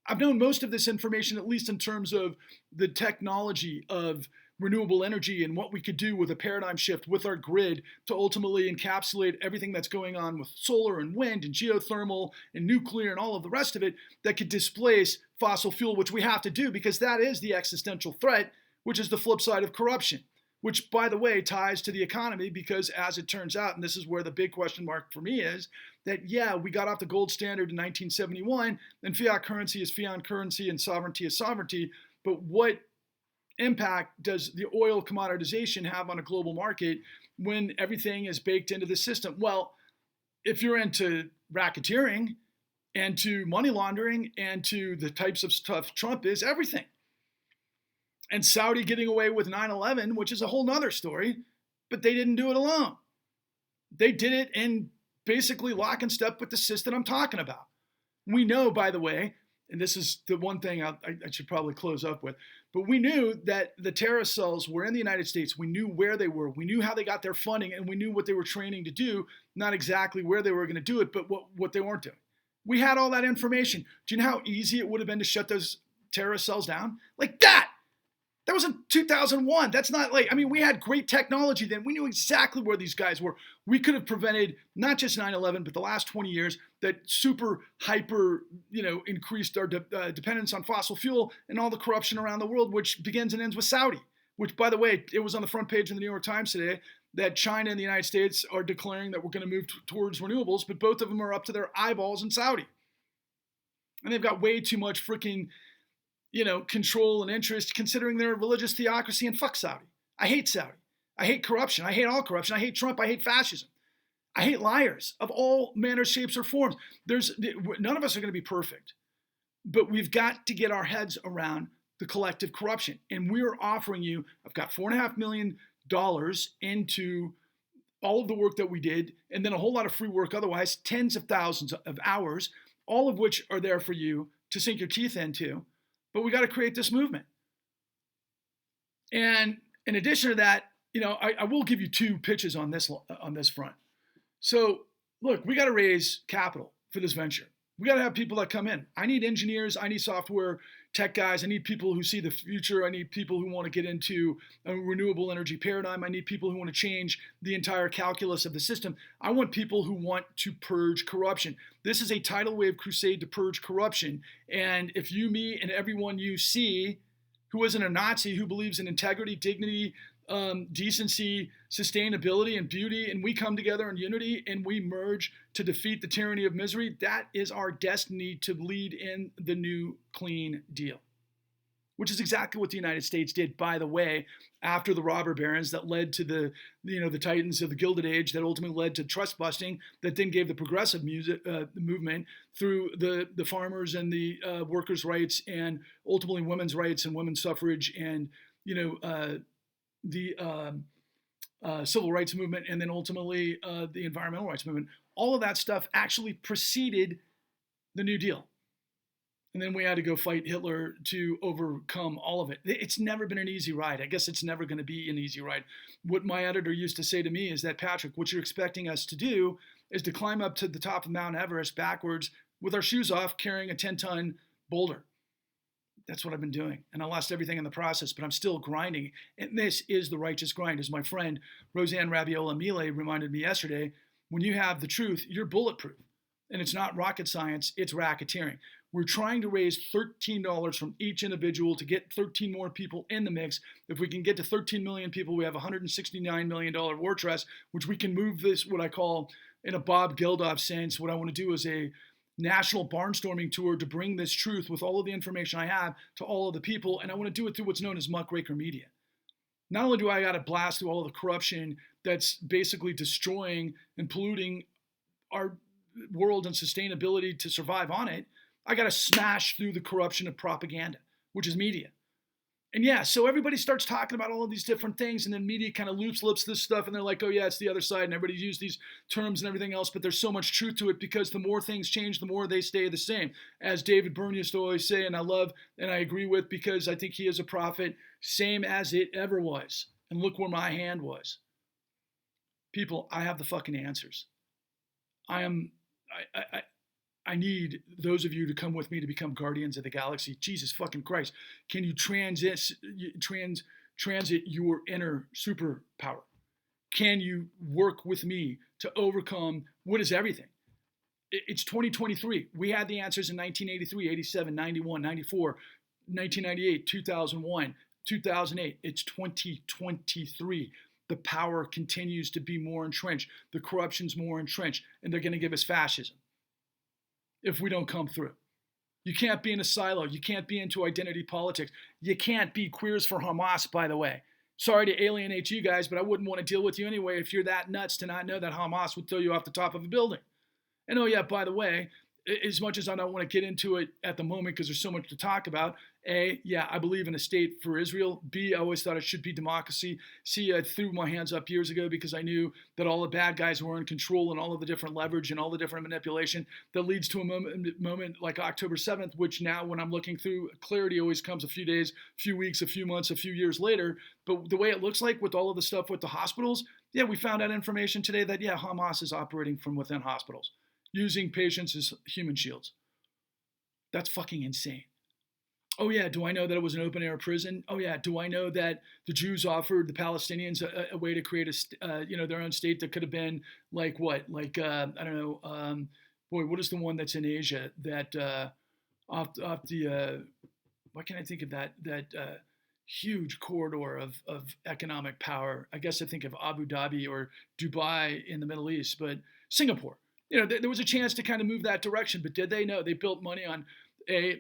A: I've known most of this information, at least in terms of the technology of renewable energy and what we could do with a paradigm shift with our grid to ultimately encapsulate everything that's going on with solar and wind and geothermal and nuclear and all of the rest of it that could displace fossil fuel, which we have to do because that is the existential threat, which is the flip side of corruption, which, by the way, ties to the economy because, as it turns out, and this is where the big question mark for me is, that, yeah, we got off the gold standard in 1971, and fiat currency is fiat currency and sovereignty is sovereignty, but what impact does the oil commoditization have on a global market when everything is baked into the system? Well, if you're into racketeering and to money laundering and to the types of stuff Trump is, everything. And Saudi getting away with 9/11, which is a whole nother story, but they didn't do it alone. They did it in basically lock and step with the system I'm talking about. We know, by the way, and this is the one thing I should probably close up with, but we knew that the terrorist cells were in the United States. We knew where they were. We knew how they got their funding, and we knew what they were training to do, not exactly where they were going to do it, but what they weren't doing. We had all that information. Do you know how easy it would have been to shut those terrorist cells down? Like that! That was in 2001. That's not we had great technology then. We knew exactly where these guys were. We could have prevented not just 9/11, but the last 20 years that super hyper, increased our dependence on fossil fuel and all the corruption around the world, which begins and ends with Saudi, which, by the way, it was on the front page of the New York Times today that China and the United States are declaring that we're going to move towards renewables, but both of them are up to their eyeballs in Saudi. And they've got way too much freaking control and interest, considering they're a religious theocracy, and fuck Saudi. I hate Saudi. I hate corruption. I hate all corruption. I hate Trump. I hate fascism. I hate liars of all manners, shapes, or forms. None of us are going to be perfect, but we've got to get our heads around the collective corruption. And we're offering you, I've got $4.5 million into all of the work that we did, and then a whole lot of free work otherwise, tens of thousands of hours, all of which are there for you to sink your teeth into. But we got to create this movement. And in addition to that, I will give you two pitches on this front. So look, we got to raise capital for this venture. We got to have people that come in. I need engineers. I need software tech guys. I need people who see the future. I need people who want to get into a renewable energy paradigm. I need people who want to change the entire calculus of the system. I want people who want to purge corruption. This is a tidal wave crusade to purge corruption. And if you, me, and everyone you see who isn't a Nazi, who believes in integrity, dignity, decency, sustainability, and beauty, and we come together in unity and we merge to defeat the tyranny of misery, that is our destiny to lead in the new clean deal. which is exactly what the United States did, by the way, after the robber barons that led to the titans of the Gilded Age, that ultimately led to trust busting, that then gave the progressive movement through the farmers and the workers' rights, and ultimately women's rights and women's suffrage, and the civil rights movement, and then ultimately the environmental rights movement. All of that stuff actually preceded the New Deal. And then we had to go fight Hitler to overcome all of it. It's never been an easy ride. I guess it's never going to be an easy ride. What my editor used to say to me is that, Patrick, what you're expecting us to do is to climb up to the top of Mount Everest backwards with our shoes off, carrying a 10-ton boulder. That's what I've been doing. And I lost everything in the process, but I'm still grinding. And this is the righteous grind. As my friend Roseanne Rabiola Mile reminded me yesterday, when you have the truth, you're bulletproof. And it's not rocket science, it's racketeering. We're trying to raise $13 from each individual to get 13 more people in the mix. If we can get to 13 million people, we have a $169 million war chest, which we can move this, what I call, in a Bob Geldof sense, what I want to do is a national barnstorming tour to bring this truth with all of the information I have to all of the people. And I want to do it through what's known as muckraker media. Not only do I got to blast through all of the corruption that's basically destroying and polluting our world and sustainability to survive on it, I got to smash through the corruption of propaganda, which is media. And yeah, so everybody starts talking about all of these different things, and then media kind of lips this stuff, and they're like, oh yeah, it's the other side, and everybody uses these terms and everything else, but there's so much truth to it, because the more things change, the more they stay the same. As David Byrne used to always say, and I love and I agree with, because I think he is a prophet, same as it ever was. And look where my hand was. People, I have the fucking answers. I need those of you to come with me to become guardians of the galaxy. Jesus fucking Christ. Can you transit your inner superpower? Can you work with me to overcome what is everything? It's 2023. We had the answers in 1983, 87, 91, 94, 1998, 2001, 2008. It's 2023. The power continues to be more entrenched. The corruption's more entrenched. And they're going to give us fascism if we don't come through. You can't be in a silo. You can't be into identity politics. You can't be queers for Hamas, by the way. Sorry to alienate you guys, but I wouldn't want to deal with you anyway if you're that nuts to not know that Hamas would throw you off the top of a building. And oh yeah, by the way, as much as I don't want to get into it at the moment because there's so much to talk about, A, yeah, I believe in a state for Israel. B, I always thought it should be democracy. C, I threw my hands up years ago because I knew that all the bad guys were in control, and all of the different leverage and all the different manipulation that leads to a moment like October 7th, which now when I'm looking through, clarity always comes a few days, a few weeks, a few months, a few years later. But the way it looks like with all of the stuff with the hospitals, yeah, we found out information today that, yeah, Hamas is operating from within hospitals, using patients as human shields. That's fucking insane. Oh yeah, do I know that it was an open air prison? Oh yeah, do I know that the Jews offered the Palestinians a way to create their own state that could have been like what? Like I don't know. What is the one that's in Asia that off the why can't I think of that huge corridor of economic power? I guess I think of Abu Dhabi or Dubai in the Middle East, but Singapore. There was a chance to kind of move that direction, but did they? No, they built money on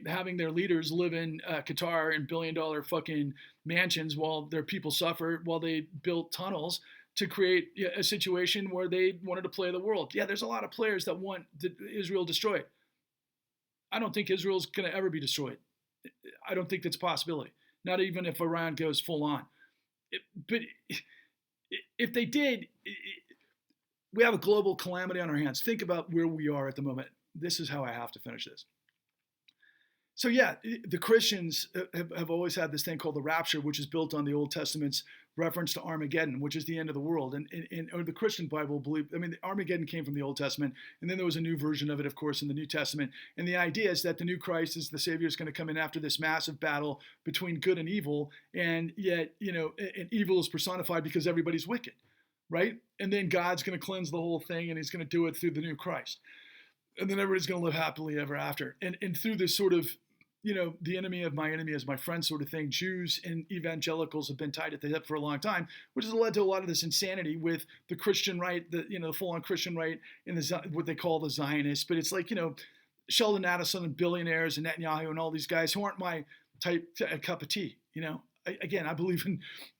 A: having their leaders live in Qatar in billion-dollar fucking mansions while their people suffered, while they built tunnels to create a situation where they wanted to play the world. Yeah, there's a lot of players that want Israel destroyed. I don't think Israel's going to ever be destroyed. I don't think that's a possibility. Not even if Iran goes full on. But if they did, we have a global calamity on our hands. Think about where we are at the moment. This is how I have to finish this. So yeah, the Christians have always had this thing called the rapture, which is built on the Old Testament's reference to Armageddon, which is the end of the world. And or the Christian Bible the Armageddon came from the Old Testament, and then there was a new version of it, of course, in the New Testament. And the idea is that the new Christ is the Savior is going to come in after this massive battle between good and evil, and yet, and evil is personified because everybody's wicked, right? And then God's going to cleanse the whole thing, and he's going to do it through the new Christ. And then everybody's going to live happily ever after. And through this sort of, the enemy of my enemy is my friend sort of thing, Jews and evangelicals have been tied at the hip for a long time, which has led to a lot of this insanity with the Christian right, the full-on Christian right, and what they call the Zionists. But it's like, Sheldon Adelson and billionaires and Netanyahu and all these guys who aren't my type a cup of tea. Again, I believe in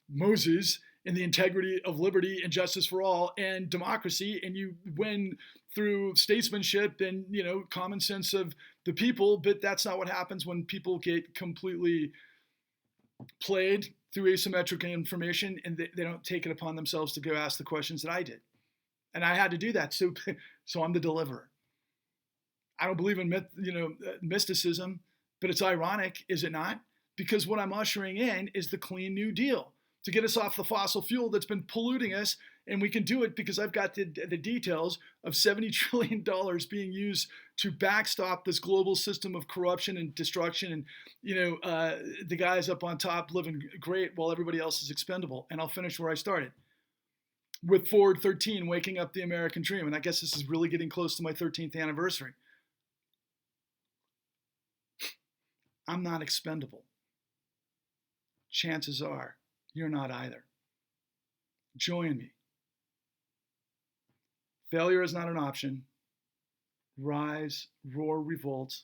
A: Moses and the integrity of liberty and justice for all and democracy, and you win through statesmanship and common sense of the people. But that's not what happens when people get completely played through asymmetric information and they don't take it upon themselves to go ask the questions that I did. And I had to do that. So I'm the deliverer. I don't believe in mysticism, but it's ironic, is it not? Because what I'm ushering in is the clean New Deal to get us off the fossil fuel that's been polluting us. And we can do it because I've got the details of $70 trillion being used to backstop this global system of corruption and destruction. And, the guys up on top living great while everybody else is expendable. And I'll finish where I started with Forward 13, waking up the American dream. And I guess this is really getting close to my 13th anniversary. I'm not expendable. Chances are you're not either. Join me. Failure is not an option. Rise, roar, revolt,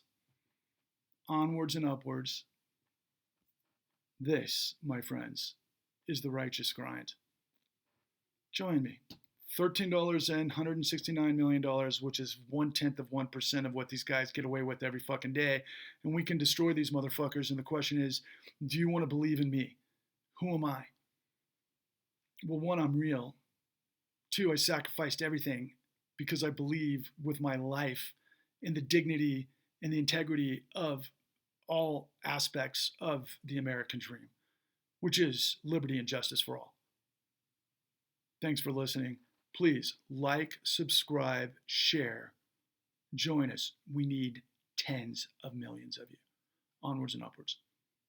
A: onwards and upwards. This, my friends, is the righteous grind. Join me. $13 and $169 million, which is 0.1% of what these guys get away with every fucking day. And we can destroy these motherfuckers. And the question is, do you want to believe in me? Who am I? Well, one, I'm real. Two, I sacrificed everything because I believe with my life in the dignity and the integrity of all aspects of the American dream, which is liberty and justice for all. Thanks for listening. Please like, subscribe, share, join us. We need tens of millions of you. Onwards and upwards.